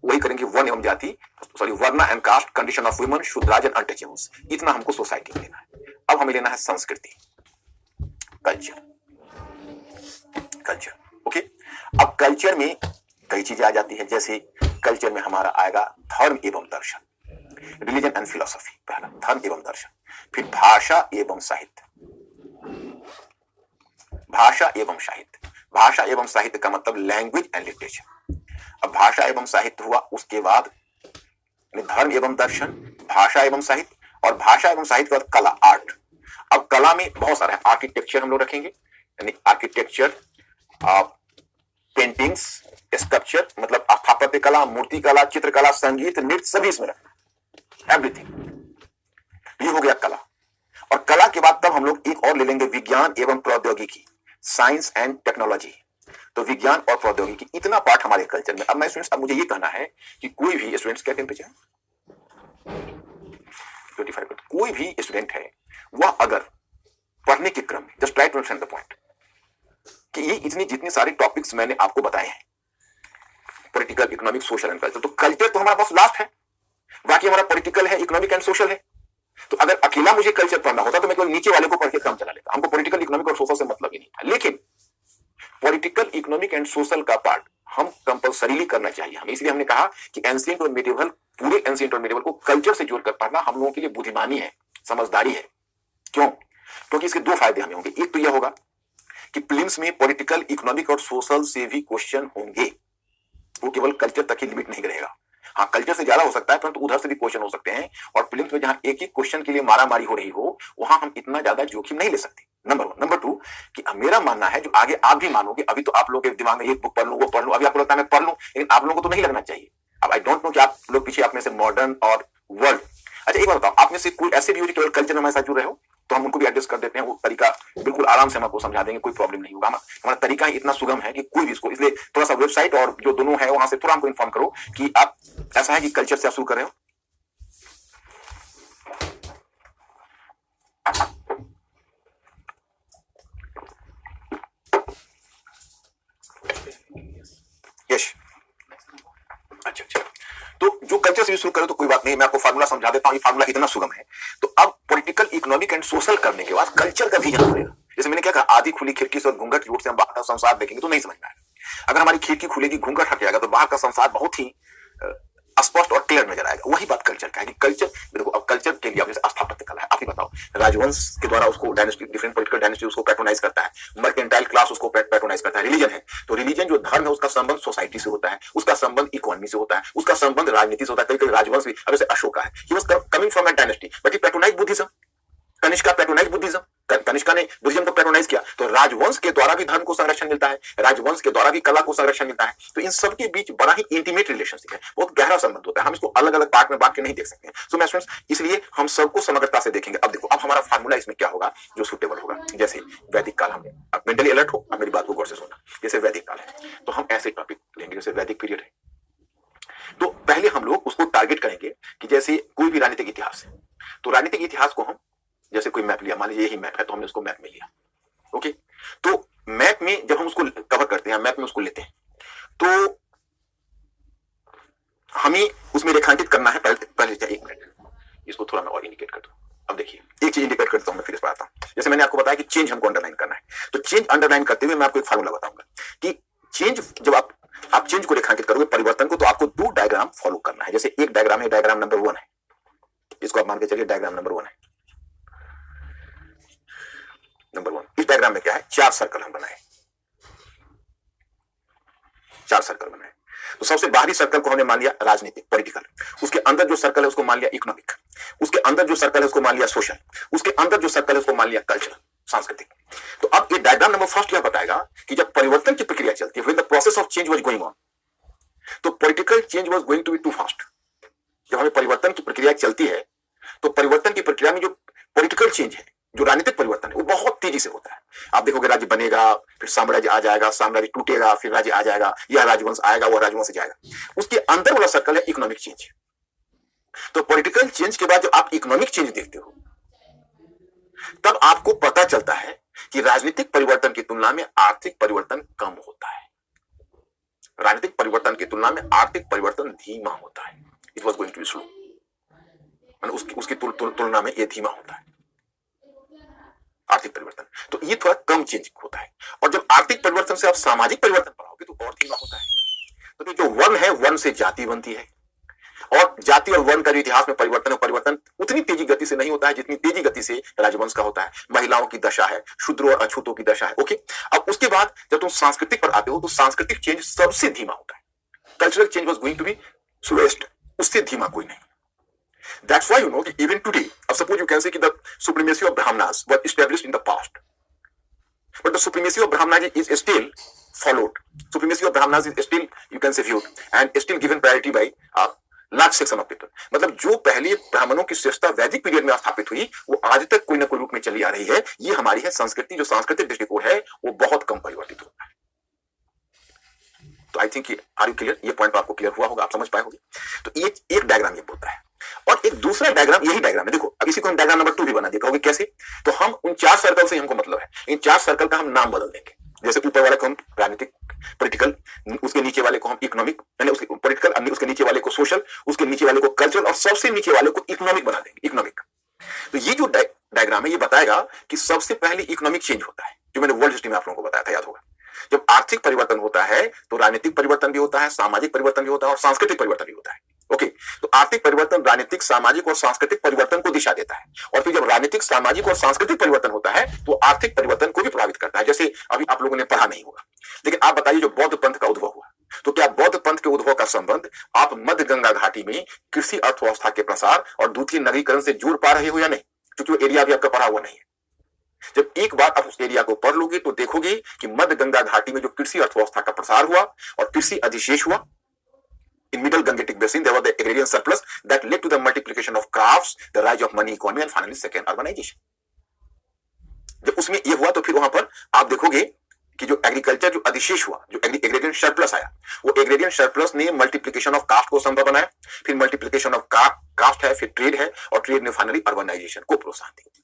वही करेंगे वर्ण एवं जाति, सॉरी वर्ण and caste, condition of women, Shudras and untouchables. इतना हमको सोसाइटी में लेना है। अब हमें लेना है संस्कृति, कल्चर, कल्चर। ओके, अब कल्चर में कई चीजें आ जाती है, जैसे कल्चर में हमारा आएगा धर्म एवं दर्शन, रिलीजन एंड फिलोसफी, पहला धर्म एवं दर्शन, फिर भाषा एवं साहित्य, भाषा एवं साहित्य, भाषा एवं साहित्य का मतलब लैंग्वेज एंड लिटरेचर। अब भाषा एवं साहित्य हुआ, उसके बाद धर्म एवं दर्शन, भाषा एवं साहित्य, और भाषा एवं साहित्य के बाद कला, आर्ट। अब कला में बहुत सारा है, आर्किटेक्चर हम लोग रखेंगे, यानी आर्किटेक्चर, पेंटिंग्स, स्कल्पचर मतलब स्थापत्य कला, मूर्ति कला, चित्रकला, संगीत, नृत्य, सभी इसमें रखेंगे, एवरीथिंग। ये हो गया कला। और कला के बाद तब हम लोग एक और ले लेंगे विज्ञान एवं प्रौद्योगिकी, साइंस एंड टेक्नोलॉजी। तो विज्ञान और प्रौद्योगिकी, इतना पार्ट हमारे कल्चर में। अब मैं स्टूडेंट्स, अब मुझे ये कहना है कि कोई भी स्टूडेंट्स, क्या टेम्परेचर है 25, कोई भी स्टूडेंट है वह अगर पढ़ने के क्रम में, just try to understand the point, कि ये इतनी जितने सारे टॉपिक्स मैंने आपको बताए हैं, political, economic, social and culture, तो कल्चर तो हमारा पास लास्ट है, बाकी हमारा पॉलिटिकल है, इकोनॉमिक एंड सोशल है। तो अगर अकेला मुझे कल्चर पढ़ना होता तो मैं केवल नीचे वाले को पढ़ के काम चला लेता, हमको पॉलिटिकल, इकोनॉमिक और सोशल से मतलब ही नहीं था। लेकिन पॉलिटिकल, इकोनॉमिक एंड सोशल का पार्ट हम कंपल्सरीली करना चाहिए हमें, इसलिए हमने कहा कि एंशिएंट और मेडिवल, पूरे एंशिएंट और मेडिवल को कल्चर से जोड़कर पढ़ना हम लोगों के लिए बुद्धिमानी है, समझदारी है। क्यों? क्योंकि इसके दो फायदे हमें होंगे। एक तो यह होगा कि प्रीलिम्स में पॉलिटिकल, इकोनॉमिक और सोशल से भी क्वेश्चन होंगे, वो केवल कल्चर तक ही लिमिट नहीं रहेगा। हाँ, कल्चर से ज्यादा हो सकता है, परंतु उधर से भी क्वेश्चन हो सकते हैं। और प्रीलिम्स में जहां एक ही क्वेश्चन के लिए मारामारी हो रही हो, वहां हम इतना ज्यादा जोखिम नहीं ले सकते, नंबर वन। नंबर टू, कि मेरा मानना है, जो आगे आप भी मानोगे, अभी तो आप लोगों के दिमाग में ये बुक पढ़ लूं, वो पढ़ लूं, अभी आपको लगता है मैं पढ़ लूं, लेकिन आप लोगों को तो नहीं लगना चाहिए। अब आई डोंट नो कि आप लोग पीछे अपने से मॉडर्न और वर्ल्ड, अच्छा एक बात बताओ, आप में से कोई ऐसे भी हो जो केवल कल्चर में हमारे साथ जुड़ रहे हो, तो हम उनको भी एडजस्ट कर देते हैं, वो तरीका बिल्कुल आराम से हम आपको समझा देंगे, कोई प्रॉब्लम नहीं होगा। हमारा तरीका ही इतना सुगम है कि कोई भी इसको, इसलिए थोड़ा सा वेबसाइट और जो दोनों है वहां से थोड़ा हमको इन्फॉर्म करो कि आप ऐसा है कि कल्चर से आप शुरू कर रहे हो। यश, अच्छा अच्छा, तो जो कल्चर से शुरू करो तो कोई बात नहीं, मैं आपको फार्मूला समझा देता हूँ, ये फार्मूला इतना सुगम है। तो अब पॉलिटिकल, इकोनॉमिक एंड सोशल करने के बाद कल्चर का भी जाना पड़ेगा। जैसे मैंने क्या कहा, आधी खुली खिड़की से और घूंघट की ओर से हम बाहर का संसार देखेंगे तो नहीं समझ में आएगा। अगर हमारी खिड़की खुलेगी, घूंघट हट जाएगा, तो बाहर का संसार बहुत ही स्पष्ट और क्लियर नजर आएगा। वही बात कल्चर का है कि कल्चर, देखो अब कल्चर के लिए जैसे स्थापत्य कला है, आप ही बताओ, राजवंश के द्वारा उसको डायनेस्टी, डिफरेंट पॉलिटिकल डायनेस्टी उसको पैट्रोनाइज करता है, मर्केंटाइल क्लास उसको पैट्रोनाइज करता है। रिलीजन है, तो रिलीजन जो धर्म है उसका संबंध सोसाइटी से होता है, उसका संबंध इकोनॉमी से होता है, उसका संबंध राजनीति से होता है। कई राजवंश भी, अब जैसे अशोका है, he was coming from a dynasty but he patronise Buddhism, Kanishka patronise Buddhism, Kanishka ने बुद्धिज्म को पैट्रोनाइज किया, तो राजवंश के द्वारा भी धर्म को संरक्षण मिलता है, राजवंश के द्वारा भी कला को संरक्षण मिलता है। तो इन सब के बीच बड़ा ही इंटीमेट रिलेशनशिप है, बहुत गहरा संबंध होता है। हम इसको अलग अलग पार्ट में बांट के नहीं देख सकते। सो मैं स्टूडेंट्स, इसलिए हम सबको समग्रता से देखेंगे। अब देखो, अब हमारा फार्मूला इसमें क्या होगा जो सुटेबल होगा। जैसे वैदिक काल, हमने अब मेंटली अलर्ट हो, अब मेरी बात को गौर से सुनना। जैसे वैदिक काल है तो हम ऐसे टॉपिक लेंगे जैसे वैदिक पीरियड है, तो पहले हम लोग उसको टारगेट करेंगे कि जैसे कोई भी राजनीतिक इतिहास है, तो राजनीतिक इतिहास को हम जैसे कोई मैप लिया, मान लीजिए यही मैप है, तो हमने उसको मैप में लिया। ओके, तो मैप में जब हम उसको कवर करते हैं, मैप में उसको लेते हैं, तो हमें उसमें रेखांकित करना है। पहले एक मिनट, इसको थोड़ा मैं और इंडिकेट कर दूं। अब देखिए, एक चीज इंडिकेट करता हूं मैं, फिर इस पर आता हूं। जैसे मैंने आपको बताया कि चेंज हमको अंडरलाइन करना है, तो चेंज अंडरलाइन करते हुए मैं आपको एक फार्मूला बताऊंगा कि चेंज, जब आप चेंज को रेखांकित करोगे, परिवर्तन को, तो आपको 2 डायग्राम फॉलो करना है। जैसे एक डायग्राम है, डायग्राम नंबर 1 है, इसको आप मान के चलिए डायग्राम नंबर 1 है। नंबर 1, इस डायग्राम में क्या है, 4 सर्कल हम बनाए, 4 सर्कल बनाए। तो सबसे बाहरी सर्कल को हमने मान लिया राजनीतिक, पॉलिटिकल, उसके अंदर जो सर्कल है उसको मान लिया इकोनॉमिक, उसके अंदर जो सर्कल है उसको मान लिया सोशल, उसके अंदर जो सर्कल है उसको मान लिया कल्चरल, सांस्कृतिक। तो अब ये डायग्राम नंबर 1 यह बताएगा कि जब परिवर्तन की प्रक्रिया चलती है, when the process of change was going on, तो political change was going to be too fast. जब हमें परिवर्तन की प्रक्रिया चलती है, तो परिवर्तन की प्रक्रिया में जो पॉलिटिकल चेंज है, जो राजनीतिक परिवर्तन है, वो बहुत तेजी से होता है। आप देखोगे, राज्य बनेगा, फिर साम्राज्य आ जाएगा, साम्राज्य टूटेगा, फिर राज्य आ जाएगा, यह राजवंश आएगा, वह राजवंश जाएगा। उसके अंदर वाला सर्कल है इकोनॉमिक चेंज। तो पॉलिटिकल चेंज के बाद जब आप इकोनॉमिक चेंज देखते हो, तब आपको पता चलता है कि राजनीतिक परिवर्तन की तुलना में आर्थिक परिवर्तन कम होता है। राजनीतिक परिवर्तन की तुलना में आर्थिक परिवर्तन धीमा होता है। It was going to be slow, उसकी तुलना में यह धीमा होता है आर्थिक परिवर्तन। तो ये थोड़ा कम चेंज होता है। और जब आर्थिक परिवर्तन से आप सामाजिक परिवर्तन पर आओगे, तो और धीमा होता है। तो जो वर्ण है, वर्ण से जाति बनती है, और जाति और वर्ण का जो इतिहास में परिवर्तन है, परिवर्तन उतनी तेजी गति से नहीं होता है जितनी तेजी गति से राजवंश का होता है। महिलाओं की दशा है, शूद्रों और अछूतों की दशा है। ओके, अब उसके बाद जब तुम सांस्कृतिक पर आते हो, तो सांस्कृतिक चेंज सबसे धीमा होता है। Cultural change was going to be slowest, उससे धीमा कोई नहीं। That's why you know that even today, suppose you can say that the supremacy of Brahmanas was established in the past, but the supremacy of Brahmanas is still followed. Supremacy of Brahmanas is still, you can say, viewed and still given priority by a large section of people. मतलब जो पहले ब्राह्मणों की श्रेष्ठता वैदिक पीरियड में स्थापित हुई, वो आज तक कोई ना कोई रूप में चली आ रही है। ये हमारी है संस्कृति, जो सांस्कृतिक दृष्टिकोण है वो बहुत कम परिवर्तित होता है। तो I think are you clear, ये पॉइंट आपको क्लियर हुआ होगा, आप समझ पाए होंगे। तो ये एक डायग्राम ये बोलता है, और एक दूसरा डायग्राम यही डायग्राम है। देखो, अब इसी को हम डायग्राम नंबर 2 भी बना दिया। कहोगे कैसे? तो हम उन 4 सर्कल से हमको मतलब है, इन 4 सर्कल का हम नाम बदल देंगे। जैसे ऊपर वाले को हम राजनीतिक, पॉलिटिकल, उसके नीचे वाले को हम इकोनॉमिक, यानी उसके पॉलिटिकल, उसके नीचे वाले को सोशल, उसके नीचे वाले को कल्चरल, और सबसे नीचे वाले को इकोनॉमिक बना देंगे, इकोनॉमिक। तो ये जो डायग्राम है, ये बताएगा कि सबसे पहले इकोनॉमिक चेंज होता है, जो मैंने वर्ल्ड हिस्ट्री में आप लोगों को बताया था, याद होगा। जब आर्थिक परिवर्तन होता है, तो राजनीतिक परिवर्तन भी होता है, सामाजिक परिवर्तन भी होता है, और सांस्कृतिक परिवर्तन भी होता है। ओके, तो आर्थिक परिवर्तन राजनीतिक, सामाजिक और सांस्कृतिक परिवर्तन को दिशा देता है, और फिर जब राजनीतिक, सामाजिक और सांस्कृतिक परिवर्तन होता है, तो आर्थिक परिवर्तन को भी प्रभावित करता है। जैसे अभी आप लोगों ने पढ़ा नहीं होगा, लेकिन आप बताइए, जो बौद्ध पंथ का उद्भव हुआ, तो क्या बौद्ध पंथ के उद्भव का संबंध आप मध्य गंगा घाटी में कृषि अर्थव्यवस्था के प्रसार और द्वितीय नगरीकरण से जोड़ पा रहे हो या नहीं? क्योंकि वो एरिया भी आपका पढ़ा हुआ नहीं है। जब एक बार आप उस एरिया को पढ़ लोगे, तो देखोगे कि मध्य गंगा घाटी में जो कृषि अर्थव्यवस्था का प्रसार हुआ और कृषि अधिशेष हुआ, in middle Gangetic basin there was the agrarian surplus that led to the multiplication of crafts, the rise of money economy and finally second urbanization. जब उसमें ये हुआ, तो फिर वहां पर आप देखोगे कि जो एग्रीकल्चर, जो अधिशेष हुआ, जो एग्रेरियन सरप्लस आया, वो एग्रेरियन सरप्लस ने मल्टीप्लिकेशन ऑफ कास्ट को संभव बनाया। फिर मल्टीप्लिकेशन ऑफ कास्ट है, फिर ट्रेड है, और ट्रेड ने फाइनली अर्बनाइजेशन को प्रोत्साहन दिया।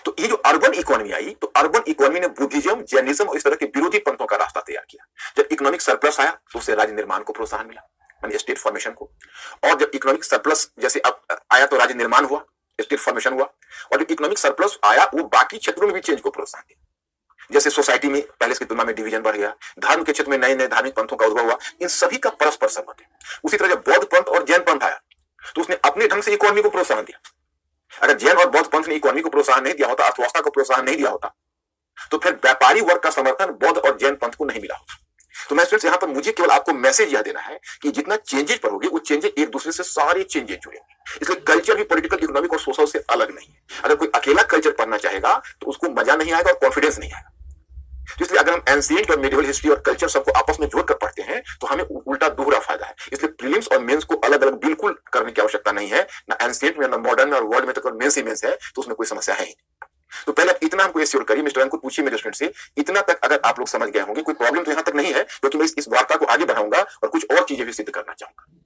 तो ये जो अर्बन इकोनॉमी आई, तो अर्बन इकोनॉमी ने बुद्धिज्म, जैनिज्म और इस तरह के विरोधी पंथों का रास्ता तैयार किया। जब इकोनॉमिक सरप्लस आया, तो उससे राज्य निर्माण को प्रोत्साहन मिला, यानी स्टेट फॉर्मेशन को। और जब इकोनॉमिक सरप्लस जैसे अब आया, तो राज्य निर्माण हुआ, स्टेट फॉर्मेशन हुआ। और जब इकोनॉमिक सरप्लस आया, वो बाकी क्षेत्रों में भी चेंज को प्रोत्साहन दिया। जैसे सोसाइटी में पहले की तुलना में डिवीजन बढ़ गया, धर्म के क्षेत्र में नए नए धार्मिक पंथों का उद्भव हुआ। इन सभी का परस्पर संबंध है। उसी तरह जब बौद्ध पंथ और जैन पंथ आया, तो उसने अपने ढंग से इकोनॉमी को प्रोत्साहन दिया। अगर जैन और बौद्ध पंथ ने इकोनॉमी को प्रोत्साहन नहीं दिया होता, अर्थव्यवस्था को प्रोत्साहन नहीं दिया होता, तो फिर व्यापारी वर्ग का समर्थन बौद्ध और जैन पंथ को नहीं मिला होता। तो मैं स्टूडेंट्स यहाँ पर मुझे केवल आपको मैसेज यह देना है कि जितना चेंजेज पढ़ोगे वो चेंजेज एक दूसरे से सारे चेंजेज जुड़ेंगे। इसलिए कल्चर भी पॉलिटिकल, इकोनॉमिक और सोशल से अलग नहीं है। अगर कोई अकेला कल्चर पढ़ना चाहेगा तो उसको मजा नहीं आएगा और कॉन्फिडेंस नहीं आएगा। तो इसलिए अगर हम एंशिएंट और मेडिवल हिस्ट्री और कल्चर सबको आपस में जोड़कर पढ़ते हैं तो हमें उल्टा दोहरा फायदा है। इसलिए प्रीलिम्स और मेंस को अलग अलग बिल्कुल करने की आवश्यकता नहीं है, ना एंशिएंट में ना मॉडर्न और वर्ल्ड में, तो मेंस ही मेंस है, तो उसमें कोई समस्या है ही नहीं। तो पहले इतना हमको एश्योर करिए, मिस्टर को पूछिए मेरे स्टूडेंट से, इतना तक अगर आप लोग समझ गए होंगे, कोई प्रॉब्लम तो यहां तक नहीं है, क्योंकि मैं इस वार्ता को आगे बढ़ाऊंगा और कुछ और चीजें भी सिद्ध करना चाहूंगा।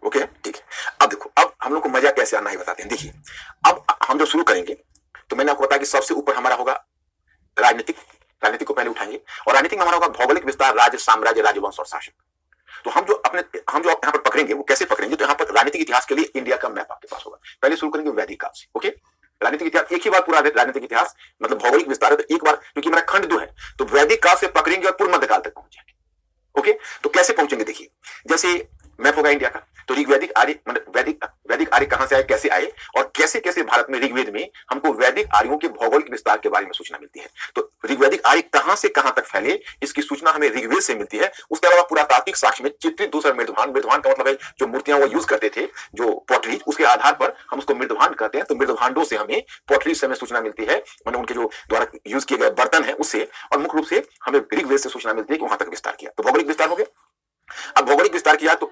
ओके, ठीक है। अब देखो, अब हम लोग को मजा कैसे आना है बताते हैं। देखिए, अब हम जो शुरू करेंगे तो मैंने आपको बताया कि सबसे ऊपर हमारा होगा राजनीतिक, राजनीतिक को पहले उठाएंगे, और राजनीतिक में हमारा होगा भौगोलिक विस्तार, राज्य, साम्राज्य, राजवंश और शासक। तो हम जो यहाँ पर पकड़ेंगे वो कैसे पकड़ेंगे, तो यहाँ पर राजनीतिक इतिहास के लिए इंडिया का मैप आपके पास होगा। पहले शुरू करेंगे वैदिक काल से। ओके, राजनीतिक इतिहास एक ही बार पूरा राजनीतिक इतिहास, मतलब भौगोलिक विस्तार है तो एक बार, क्योंकि मेरा खंड 2 है तो वैदिक काल से पकड़ेंगे और पूर्व मध्यकाल तक पहुंच जाएंगे। ओके, तो कैसे पहुंचेंगे, देखिए जैसे मैप होगा इंडिया का, तो ऋग्वैदिक आर्य, मतलब वैदिक आर्य कहां से आए, कैसे आए, और कैसे कैसे भारत में ऋग्वेद में हमको वैदिक आर्यों के भौगोलिक विस्तार के बारे में सूचना मिलती है। तो ऋग्वैदिक आर्य कहां से कहां तक फैले इसकी सूचना हमें ऋग्वेद से मिलती है। उसके अलावा पुरातात्विक साक्ष्य में चित्रित दूसरा मृदभान, मृदभान का मतलब है जो मूर्तियां वो यूज करते थे, जो पॉटरीज, उसके आधार पर हम उसको मृदभान कहते हैं। तो मृदभांडों से हमें, पॉटरीज से हमें सूचना मिलती है, मतलब उनके जो द्वारा यूज किए गए बर्तन है उससे, और मुख्य रूप से हमें ऋग्वेद से सूचना मिलती है कि वहां तक विस्तार किया। तो भौगोलिक विस्तार हो गया। अब भौगोलिक विस्तार किया तो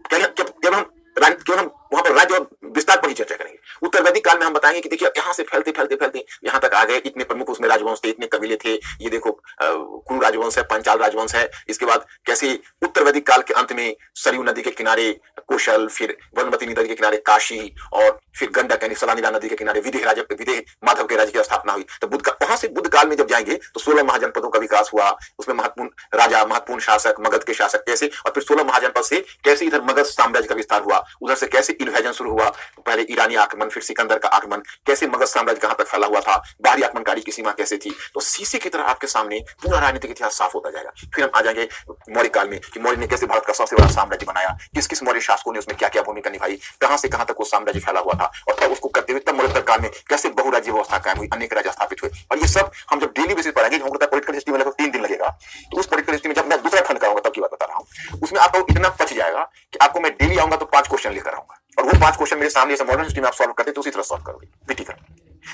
केवल हम वहां पर राज्य और विस्तार पर ही चर्चा करेंगे। उत्तर वैदिक काल में हम बताएंगे कि देखिए यहां से फैलते फैलते फैलते यहां तक आ गए, इतने प्रमुख उसमें राजवंश थे, इतने कबीले थे, ये देखो कुरु राजवंश है, पंचाल राजवंश है। इसके बाद कैसे उत्तर वैदिक काल के अंत में सरयू नदी के किनारे कौशल, फिर वर्णवती नदी के किनारे काशी, और फिर गंडक यानी सलानीला नदी के किनारे विदेह माधव के राज्य की स्थापना हुई। तो वहां से बुद्ध काल में जब जाएंगे तो 16 महाजनपदों का विकास हुआ, उसमें महत्वपूर्ण राजा, महत्वपूर्ण शासक, मगध के शासक कैसे, और फिर 16 महाजनपद से कैसे इधर मगध साम्राज्य का विस्तार हुआ, उधर से कैसे इन्वेजन शुरू हुआ, पहले ईरानी आक्रमण, फिर सिकंदर का आक्रमण, कैसे मगध साम्राज्य कहां तक फैला हुआ था, बाहरी आक्रमणकारी की सीमा कैसे थी। तो शीशे की तरह आपके सामने पूरा राजनीतिक इतिहास साफ होता जाएगा। फिर हम आ जाएंगे मौर्य काल में कि मौर्य ने कैसे भारत का सबसे बड़ा साम्राज्य बनाया, किस किस मौर्य शासकों ने उसमें क्या क्या भूमिका निभाई, कहां से कहां तक वो साम्राज्य फैला हुआ था, और तब उसको करते हुए तब मौर्य काल में कैसे बहुराज्य व्यवस्था कायम हुई, अनेक राज्य स्थापित हुए। और ये सब हम जब डेली बेसिस पढ़ेंगे, हमको पॉलिटिकल हिस्ट्री में लगभग 3 दिन लगेगा। तो उस पॉलिटिकल हिस्ट्री में जब मैं दूसरा खंड कराऊंगा तब की बात बता रहा हूं, उसमें आपको इतना पच जाएगा कि आपको मैं डेली आऊंगा तो 5 क्वेश्चन लेकर आऊंगा, और वो 5 क्वेश्चन मेरे सामने मॉडर्न हिस्ट्री में आप सॉल्व करते तो उसी तरह सॉल्व करोगे, पीटी कर।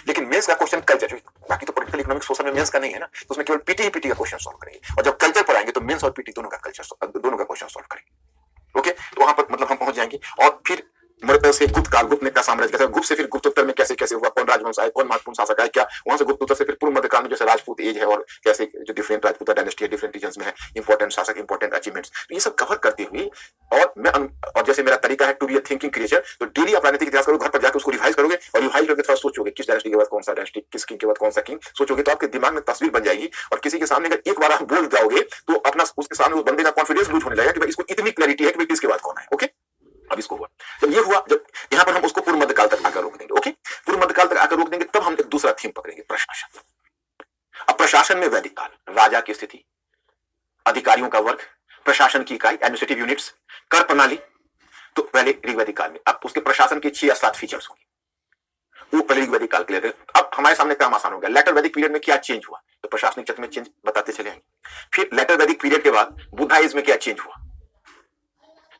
लेकिन मेंस का क्वेश्चन कल्चर, बाकी तो पॉलिटिकल इकोनॉमिक सोशल में मेंस का नहीं है ना, तो उसमें केवल पीटी का क्वेश्चन सॉल्व करेंगे। और जब कल्चर पर आएंगे तो मेंस और पीटी दोनों का क्वेश्चन सॉल्व करेंगे। ओके, तो वहां पर मतलब हम पहुंच जाएंगे। और फिर मौर्य से गुप्त काल, गुप्त ने का साम्राज्य कैसे, गुप्त से फिर गुप्तोत्तर में कैसे कैसे हुआ, कौन राजवंश आए, कौन महत्वपूर्ण शासक आए, क्या वहां से गुप्तोत्तर से फिर पूर्व मध्यकाल में जैसे राजपूत एज है, और कैसे जो डिफरेंट राजपूत डायनेस्टी है, डिफरेंट रीजन्स में है, इंपॉर्टेंट शासक, इंपॉर्टेंट अचीवमेंट्स, तो ये सब कवर करते हुए, और जैसे मेरा तरीका है to be a thinking creature, तो डेली आप राजनीतिक इतिहास करोगे, घर पर जाकर उसको रिवाइज करोगे, और रिवाइज करके थोड़ा सोचोगे किस डायनेस्टी के बाद कौन सा डायनेस्टी, किस किंग के बाद कौन सा किंग, सोचोगे तो आपके दिमाग में तस्वीर बन जाएगी। और किसी के सामने अगर एक बार आप बोल जाओगे तो अपना उसके सामने उस बंदे का कॉन्फिडेंस लूज होने लगेगा कि भाई इसको इतनी क्लैरिटी है कि भाई किसके बाद कौन है। ओके, अब इसको हुआ, जब ये हुआ, जब यहां पर हम उसको पूर्व मध्यकाल तक आकर रोक देंगे। ओके, पूर्व मध्यकाल तक आकर रोक देंगे, तब हम एक दूसरा थीम पकड़ेंगे, प्रशासन। अब प्रशासन में वैदिक काल, राजा की स्थिति, अधिकारियों का वर्ग, प्रशासन की इकाई, एडमिनिस्ट्रेटिव यूनिट्स, कर प्रणाली, तो पहले ऋग्वैदिक काल में। अब उसके प्रशासन के 6 या 7 फीचर्स होंगे, वो पहले ऋग्वैदिक काल के लिए। अब हमारे सामने काम आसान हो गया, लेटर वैदिक पीरियड में क्या चेंज हुआ, तो प्रशासनिक चक्र में चेंज बताते चले आएंगे। फिर लेटर वैदिक पीरियड के बाद बुद्धा एज में क्या चेंज हुआ,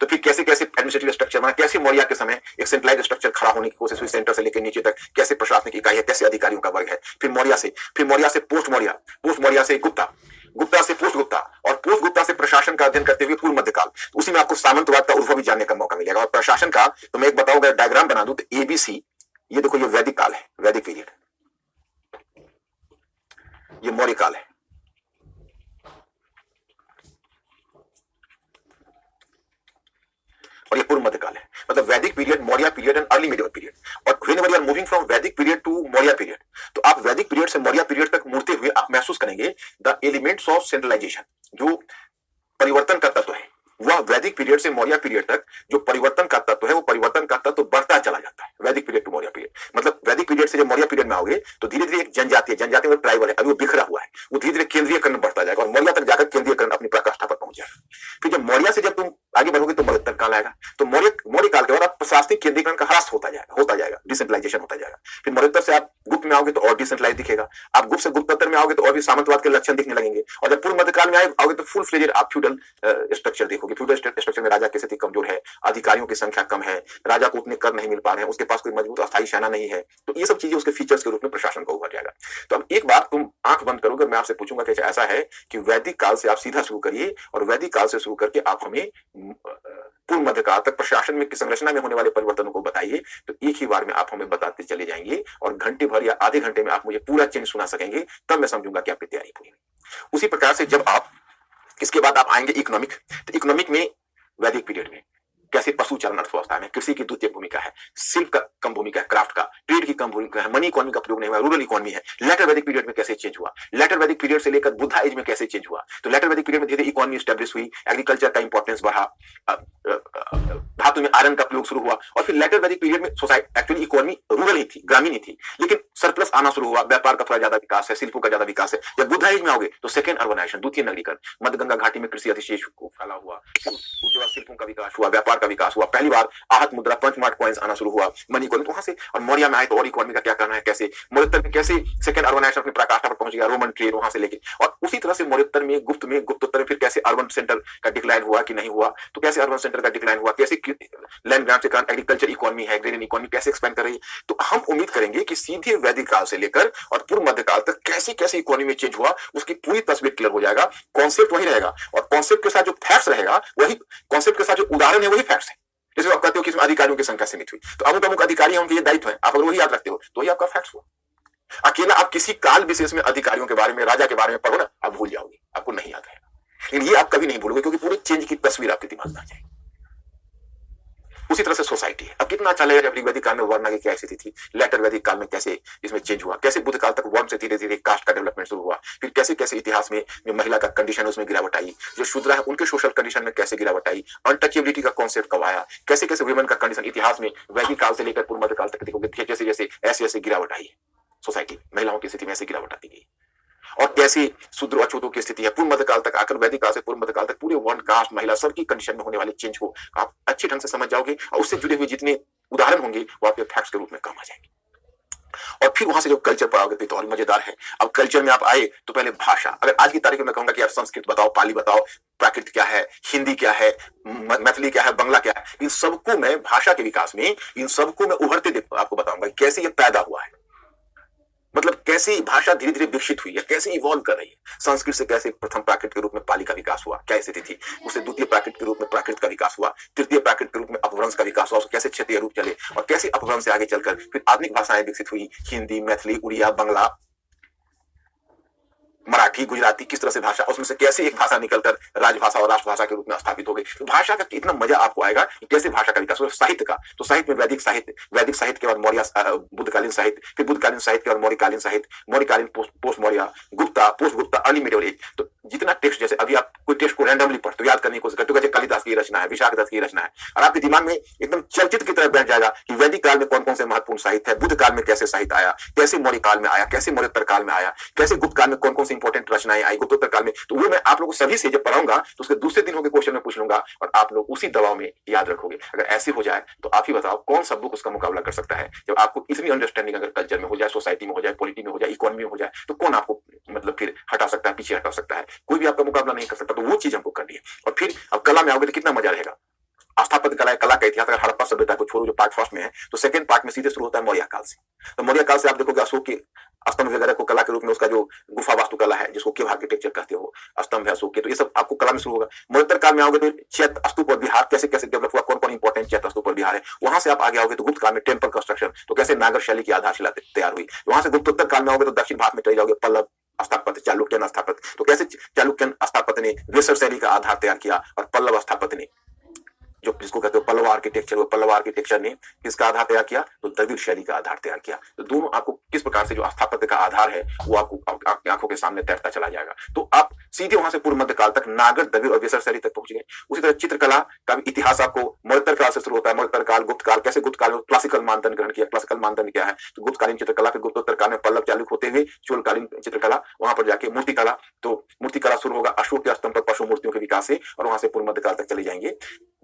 तो फिर कैसे कैसे एडमिनिस्ट्रेटिव स्ट्रक्चर बना, कैसे मौर्य के समय एक सेंट्रलाइज्ड स्ट्रक्चर खड़ा होने की कोशिश हुई, सेंटर से लेकर नीचे तक कैसे प्रशासनिक इकाई है, कैसे अधिकारियों का वर्ग है। फिर मौर्य से पोस्ट मौर्य से गुप्ता से पोस्ट गुप्ता, और पोस्ट गुप्ता से प्रशासन का अध्ययन करते हुए पूर्व मध्यकाल। तो उसी में आपको सामंतवाद का उद्भव भी जानने का मौका मिलेगा। और प्रशासन का तो मैं एक बताऊंगा, डायग्राम बना दूं तो ABC, ये देखो ये वैदिक काल है, वैदिक पीरियड, ये मौर्य काल है, और ये पूर्व मध्यकाल है। मतलब Vedic period, Maurya period and early medieval period. और whenever you are moving from Vedic period to Maurya period, तो आप वैदिक पीरियड से मौर्य पीरियड तक मुड़ते हुए आप महसूस करेंगे द एलिमेंट्स ऑफ सेंट्रलाइजेशन, जो परिवर्तन का तत्व है वह वैदिक पीरियड से मौर्य पीरियड तक जो परिवर्तन का तत्व है, वो परिवर्तन का तत्व बढ़ता चला जाता है वैदिक पीरियड टू मौर्य पीरियड। मतलब वैदिक पीरियड से जब मौर्य पीरियड में आओगे तो धीरे धीरे एक जनजाति मतलब ट्राइबल है, अभी वो बिखरा हुआ है, वो धीरे धीरे केंद्रीयकरण बढ़ता जाएगा और मौर्य तक जाकर केंद्रीयकरण अपनी पराकाष्ठा पर पहुंच जाएगा। फिर जब मौर्य से जब तुम आगे बढ़ोगे तो मौर्योत्तर काल आएगा, तो मौर्य काल के बाद आप प्रशासनिक केंद्रीकरण का ह्रास होता जाएगा, डिसेंट्रलाइजेशन होता जाएगा। फिर मौर्योत्तर से आप गुप्त में आओगे तो और डिसेंट्रलाइज दिखेगा, आप गुप्त से गुप्तोत्तर में आओगे तो और भी सामंतवाद के लक्षण दिखने लगेंगे, और जब पूर्व मध्यकाल में आओगे तो फुल फ्लेजेड आप फ्यूडल स्ट्रक्चर देखोगे। फ्यूडल स्ट्रक्चर में राजा की स्थिति कमजोर है, अधिकारियों की संख्या कम है, राजा को उतने कर नहीं मिल पा रहे हैं, उसके पास कोई मजबूत अस्थायी सेना नहीं है, तो ये सब चीजें उसके फीचर्स के रूप में प्रशासन को उभर जाएगा। तो अब एक बात तुम आंख बंद करोगे, मैं आपसे पूछूंगा कि ऐसा है कि वैदिक काल से आप सीधा शुरू करिए, और वैदिक काल से शुरू करके आप हमें पूर्व मध्यकाल तक प्रशासन में की संरचना में होने वाले परिवर्तनों को बताइए, तो एक ही बार में आप हमें बताते चले जाएंगे, और घंटे भर या आधे घंटे में आप मुझे पूरा चेंज सुना सकेंगे, तब मैं समझूंगा कि आपकी तैयारी पूरी हुई। उसी प्रकार से जब आप इसके बाद आप आएंगे इकोनॉमिक, तो इकोनॉमिक में वैदिक पीरियड में कैसे पशु चरण अर्थव्यवस्था में कृषि की द्वितीय भूमिका है, शिल्प का कम भूमिका है, क्राफ्ट का, ट्रेड की कम भूमिका है, मनी इकोनॉमी का प्रयोग नहीं हुआ, रूरल इकोनॉमी है। लेटर वैदिक पीरियड में कैसे चेंज हुआ, लेटर वैदिक पीरियड से लेकर बुद्धा एज में कैसे चेंज हुआ, तो लेटर वैदिक पीरियड में धीरे धीरे इकोनॉमी स्टैब्लिश हुई, एग्रीकल्चर का इंपॉर्टेंस बढ़ा, धातु में आयरन का प्रयोग शुरू हुआ, और फिर लेटर वैदिक पीरियड में सोसाइटी एक्चुअली इकोनॉमी रूरल ही थी, ग्रामीण ही थी, लेकिन सरप्लस आना शुरू हुआ, व्यापार का थोड़ा ज्यादा विकास है, शिल्पों का ज्यादा विकास है। जब बुद्धा एज में आओगे तो सेकेंड अर्बनाइजेशन, द्वितीय नगरीकरण, मध्यगंगा घाटी में कृषि अधिशेष को फैला हुआ, उसके बाद शिल्पों का विकास हुआ, व्यापार का विकास हुआ, पहली बार आहत मुद्रा पंचमार्ट कॉइन्स आना शुरू हुआ, मनी इकोनॉमी वहां से, और मौर्य में आए तो और इकोनॉमी का क्या करना है, कैसे मौर्योत्तर में कैसे सेकंड अर्बनाइजेशन अपनी पराकाष्ठा पर पहुंच गया, रोमन ट्रेड वहां से लेके, और उसी तरह से मौर्योत्तर में गुप्तोत्तर में फिर कैसे अर्बन सेंटर का डिक्लाइन हुआ कि नहीं हुआ, तो कैसे अर्बन सेंटर का डिक्लाइन हुआ, कैसे लैंड ग्रांट के कारण एग्रीकल्चर इकोनॉमी है, एग्रेरियन इकोनॉमी कैसे एक्सपेंड कर रही है। तो हम उम्मीद करेंगे कि सीधे वैदिक काल से लेकर और पूर्व मध्यकाल तक कैसे कैसे इकोनॉमी में चेंज हुआ, उसकी पूरी तस्वीर क्लियर हो जाएगा। कॉन्सेप्ट वही रहेगा, और कॉन्सेप्ट के साथ जो फैक्ट्स रहेगा वही, कॉन्सेप्ट के साथ जो उदाहरण है वही फैक्ट्स है। जैसे आप कहते हो कि इसमें अधिकारियों की संख्या सीमित हुई, तो अमुक अमुक अधिकारी उनके ये दायित्व है, आप अगर वही याद रखते हो तो ही आपका फैक्ट्स हुआ। अकेला आप किसी काल विशेष में अधिकारियों के बारे में, राजा के बारे में पढ़ो ना, आप भूल जाओगे, आपको नहीं याद रहेगा, लेकिन ये आप कभी नहीं भूलोगे, क्योंकि पूरी चेंज की तस्वीर आपके दिमाग में आ जाएगी। उसी तरह से सोसाइटी है। अब कितना अच्छा लगेगा जब वैदिक काल में वर्ण की क्या स्थिति थी, लेटर वैदिक काल में कैसे इसमें चेंज हुआ, कैसे बुद्ध काल तक वर्ण से धीरे धीरे कास्ट का डेवलपमेंट शुरू हुआ, फिर कैसे कैसे इतिहास में जो महिला का कंडीशन उसमें गिरावट आई, जो शूद्र है उनके सोशल कंडीशन में कैसे गिरावट आई, अनटचेबिलिटी का कॉन्सेप्ट कब आया, कैसे कैसे वुमेन का कंडीशन इतिहास में वैदिक काल से लेकर पूर्व मध्य काल तक देखोगे, जैसे जैसे ऐसे ऐसे गिरावट आई है सोसाइटी, महिलाओं की स्थिति में ऐसे गिरावट आती गई, और कैसे शूद्र अछूतों की स्थिति है। पूर्व मध्यकाल तक आकर वैदिक काल से पूर्व मध्यकाल तक पूरे वर्ण कास्ट महिला सबकी कंडीशन में होने वाले चेंज को आप अच्छे ढंग से समझ जाओगे, और उससे जुड़े हुए जितने उदाहरण होंगे वो आपके फैक्ट्स के रूप में काम आ जाएंगे। और फिर वहां से जो कल्चर पर आओगे तो और मजेदार है। अब कल्चर में आप आए तो पहले भाषा, अगर आज की तारीख में मैं कहूंगा कि यार संस्कृत बताओ, पाली बताओ, प्राकृत क्या है, हिंदी क्या है, मैथिली क्या है, बंगला क्या है, इन सबको मैं भाषा के विकास में, इन सबको मैं उभरते आपको बताऊंगा कैसे ये पैदा हुआ है, मतलब कैसे भाषा धीरे धीरे विकसित हुई है, कैसे इवॉल्व कर रही है। संस्कृत से कैसे प्रथम प्राकृत के रूप में पाली का विकास हुआ, क्या स्थिति थी, उससे द्वितीय प्राकृत के रूप में प्राकृत का विकास हुआ, तृतीय प्राकृत के रूप में अपभ्रंश का विकास हुआ, कैसे क्षेत्रीय रूप चले, और कैसे अपभ्रंश से आगे चलकर फिर आधुनिक भाषाएं विकसित हुई, हिंदी, मैथिली, उड़िया, बंगला, मराठी, गुजराती, किस तरह से भाषा, उसमें से कैसे एक भाषा निकलकर राजभाषा और राष्ट्रभाषा के रूप में स्थापित हो गई। तो भाषा का कितना मजा आपको आएगा कि कैसे भाषा का विकास हुआ। साहित्य का, तो साहित्य में वैदिक साहित्य के बाद मौर्य बुद्धकालीन साहित्य, फिर बुद्धकालीन साहित्य के बाद मौर्यकालीन साहित्य, मौर्यकालीन post Maurya, Gupta, post Gupta, early medieval age. तो जितना टेक्स्ट, जैसे अभी आप कोई टेक्स्ट को रैंडमली पढ़ते हो, याद करने की कोशिश करते हो, कालिदास की रचना है, विशाख दत्त की रचना है, और आपके दिमाग में एकदम चलचित्र की तरह बैठ जाएगा कि वैदिक काल में कौन कौन से महत्वपूर्ण साहित्य है, बुद्ध काल में कैसे साहित्य आया, कैसे मौर्य काल में आया, कैसे मौर्योत्तर काल में आया, कैसे गुप्त काल में कौन कौन सी इंपॉर्टेंट रचनाएं आई, गुप्तोत्तर काल में। तो वो मैं आप लोगों को सभी से जब पढ़ाऊंगा तो उसके दूसरे दिन के क्वेश्चन में पूछ लूंगा, और आप लोग उसी दबाव में याद रखोगे। अगर ऐसे हो जाए तो आप ही बताओ कौन सा बुक उसका मुकाबला कर सकता है। जब आपको इतनी अंडरस्टैंडिंग अगर कल्चर में हो जाए, सोसाइटी में हो जाए, पॉलिटी में हो जाए, इकोनॉमी में हो जाए, तो कौन आपको मतलब फिर हटा सकता है, पीछे हटा सकता है। कोई भी आपका मुकाबला नहीं कर सकता। तो वो चीज हमको करनी है। और फिर अब कला में आओगे तो कितना मजा रहेगा। स्थापत्य कला, कला का इतिहास, अगर हड़प्पा सभ्यता को छोड़ो जो पार्ट फर्स्ट में है, तो सेकंड पार्ट में सीधे शुरू होता है मौर्य काल से। तो मौर्य काल से आप देखोगे अशोक के स्तंभ वगैरह को कला के रूप में, उसका जो गुफा वास्तुकला है जिसको केव आर्किटेक्चर कहते हो, स्तंभ है अशोक के, तो ये सब आपको कला में शुरू होगा। मौर्योत्तर काल में आओगे तो चैत्य स्तूप और विहार कैसे कैसे डेवलप हुआ, कौन कौन इंपॉर्टेंट चैत्य स्तूप और विहार है। वहां से आप आगे आओगे तो गुप्त काल में टेम्पल कंस्ट्रक्शन, तो कैसे नागर शैली की आधारशिला तैयार हुई। वहां से गुप्तोत्तर काल में आओगे तो दक्षिण भारत में चले जाओगे, पल्लव स्थापत्य, चालुक्यन स्थापत्य, तो कैसे चालुक्यन स्थापत्य ने वेसर शैली का आधार तैयार किया, और पल्लव स्थापत्य ने जो जिसको कहते हो पल्लव आर्किटेक्चर, वो पल्लव आर्किटेक्चर ने किसका आधार तैयार किया, तो द्रविड़ शैली का आधार तैयार किया। तो दोनों आपको किस प्रकार से जो स्थापत्य का आधार है वो आपको आपकी आंखों के सामने तैरता चला जाएगा। तो आप सीधे वहां से पूर्व मध्य काल तक नागर, द्रविड़ और वेसर शैली तक पहुंच गए। उसी तरह चित्रकला का भी इतिहास आपको मौर्योत्तर काल से शुरू होता है। मौर्योत्तर काल, गुप्त काल, कैसे गुप्त काल में क्लासिकल मानदंड ग्रहण किया। क्लासिकल मानदंड क्या है, तो गुप्तकालीन चित्रकला, फिर गुप्तोत्तर काल में पल्लव चालुक्य होते हुए चोलकालीन चित्रकला, वहां पर जाके मूर्तिकला, तो मूर्तिकला शुरू होगा अशोक के स्तंभ पर पशु मूर्तियों के विकास से, और वहां से पूर्व मध्यकाल तक चले जाएंगे।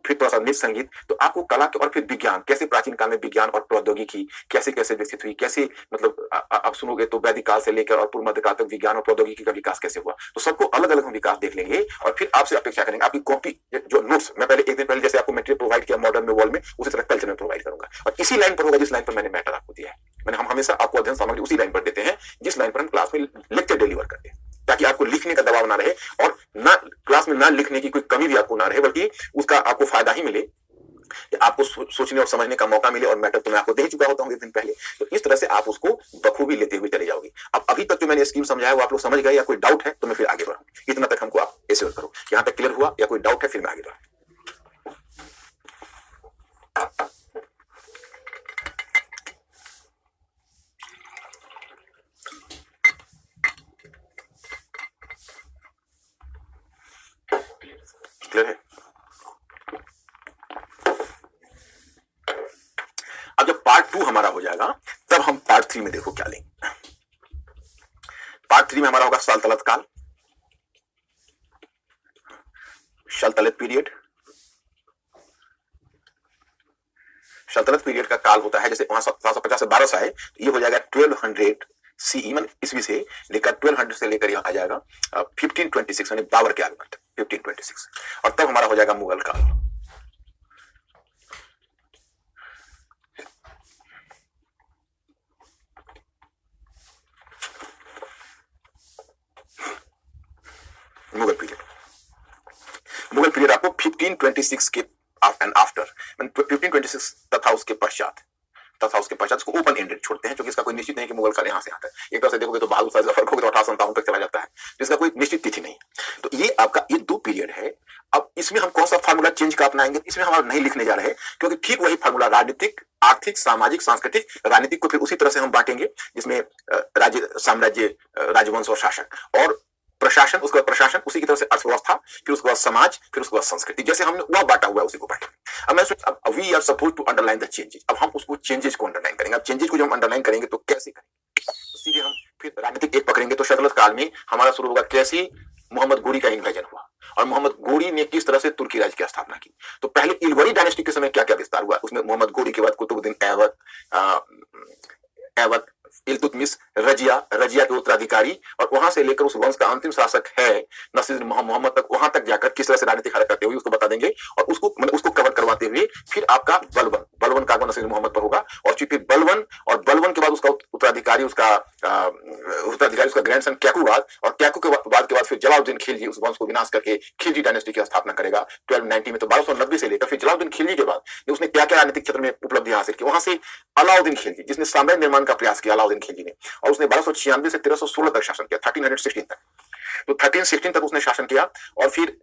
फिर थोड़ा सा नृत्य संगीत, तो आपको कला के, और फिर विज्ञान, कैसे प्राचीन काल में विज्ञान और प्रौद्योगिकी कैसे कैसे विकसित हुई, कैसे मतलब आप सुनोगे तो वैदिक काल से लेकर और पूर्व मध्यकाल तक विज्ञान और प्रौद्योगिकी का विकास कैसे हुआ, तो सबको अलग अलग हम विकास देख लेंगे। और फिर आपसे अपेक्षा करेंगे आपकी कॉपी जो नोट्स मैं पहले एक दिन पहले जैसे आपको मटेरियल प्रोवाइड किया मॉडर्न में वर्ल्ड में, उसी तरह कल्चर में प्रोवाइड करूंगा, और इसी लाइन पर होगा जिस लाइन पर मैंने मैटर आपको दिया है। मैंने हम हमेशा आपको अध्ययन सामग्री उसी लाइन पर देते हैं जिस लाइन पर हम क्लास में लेक्चर डिलीवर करते हैं, ताकि आपको लिखने का दबाव ना रहे, और ना क्लास में ना लिखने की कोई कमी भी आपको ना रहे, बल्कि उसका आपको फायदा ही मिले, आपको सोचने और समझने का मौका मिले। और मैटर तो मैं आपको दे चुका होता हूं एक दिन पहले, तो इस तरह से आप उसको बखूबी लेते हुए चले जाओगे। अब अभी तक जो मैंने स्कीम समझाया वो आप लोग समझ गए, या कोई डाउट है तो मैं फिर आगे बढ़ूं, इतना तक हमको आप एश्योर करो, यहां तक क्लियर हुआ, या कोई डाउट है फिर मैं आगे बढ़ूं। क्लियर है? अब जब पार्ट 2 हमारा हो जाएगा तब हम पार्ट 3 में देखो क्या लेंगे। पार्ट 3 में हमारा होगा सल्तनत काल, सल्तनत पीरियड। सल्तनत पीरियड का काल होता है जैसे वहां 750 से 1200 है, तो ये हो जाएगा 1200 सीई मन ईस्वी से लेकर 1200 से लेकर यहां आ जाएगा 1526 यानी बाबर के आगमन 1526, और तब हमारा हो जाएगा मुगल काल। मुगल पीरियड आपको 1526 के एंड आफ्टर 1526 तथा उसके पश्चात उसको ओपन एंडेड छोड़ते हैं, क्योंकि इसका कोई निश्चित नहीं कि मुगल काल यहां से आता है। एक तरह से देखोगे तो बहादुर शाह जफर को 1857 तक चला जाता है, जिसका कोई निश्चित तिथि नहीं। तो ये आपका ये 2 पीरियड है। अब इसमें हम कौन सा फार्मूला चेंज का अपनाएंगे, इसमें हम नहीं लिखने जा रहे हैं, क्योंकि ठीक वही फार्मूला राजनीतिक, आर्थिक, सामाजिक, सांस्कृतिक, राजनीतिक को फिर उसी तरह से हम बांटेंगे, जिसमें राज्य, साम्राज्य, राजवंश और शासक, और प्रशासन, उसके बाद प्रशासन, उसी की तरह से अर्थव्यवस्था, फिर उसके बाद समाज, फिर उसके बाद संस्कृति, जैसे हमने वह बांटा हुआ है उसी को बांटेंगे। अब मैं अब we are suppose to underline the changes, अब हम उसको चेंजेस को अंडरलाइन करेंगे। अब चेंजेस को जब हम अंडरलाइन करेंगे तो कैसे करेंगे, सीधे हम फिर राजनीतिक एक पकड़ेंगे। तो सल्तनत काल में हमारा शुरू होगा कैसे मोहम्मद गोरी का इन्वेजन हुआ, और मोहम्मद गोरी ने किस तरह से तुर्की राज्य की स्थापना की। तो पहले इलवरी डायनेस्टी के समय क्या क्या विस्तार हुआ, उसमें मोहम्मद गोरी के बाद कुतुबुद्दीन ऐबक, इल्तुतमिश, रजिया के उत्तराधिकारी, और वहां से लेकर उस वंश का अंतिम शासक है नसीर मोहम्मद तक, वहां तक जाकर किस तरह से राजनीतिक हरकत करते हुए उसको बता देंगे, और उसको कवर करवाते हुए फिर आपका बलवन का आगमन नसीर मोहम्मद पर होगा, और फिर बलवन के बाद उसका उत्तराधिकारी उसका ग्रैंडसन कैकुबाद, और कैकू के बाद फिर जलालुद्दीन खिलजी उस वंश को विनाश करके खिलजी डायनेस्टी की स्थापना करेगा 1290 में। तो 1290 से लेकर फिर जलालुद्दीन खिलजी के बाद उसने क्या क्या राजनीतिक क्षेत्र में उपलब्धि हासिल की, वहां से अलाउद्दीन खिलजी जिसने साम्राज्य निर्माण का प्रयास किया, अलाउद्दीन खिलजी ने, और उसने 1296 से 1316 तक शासन किया, 1316 तक। तो 1316 तक उसने शासन किया, और फिर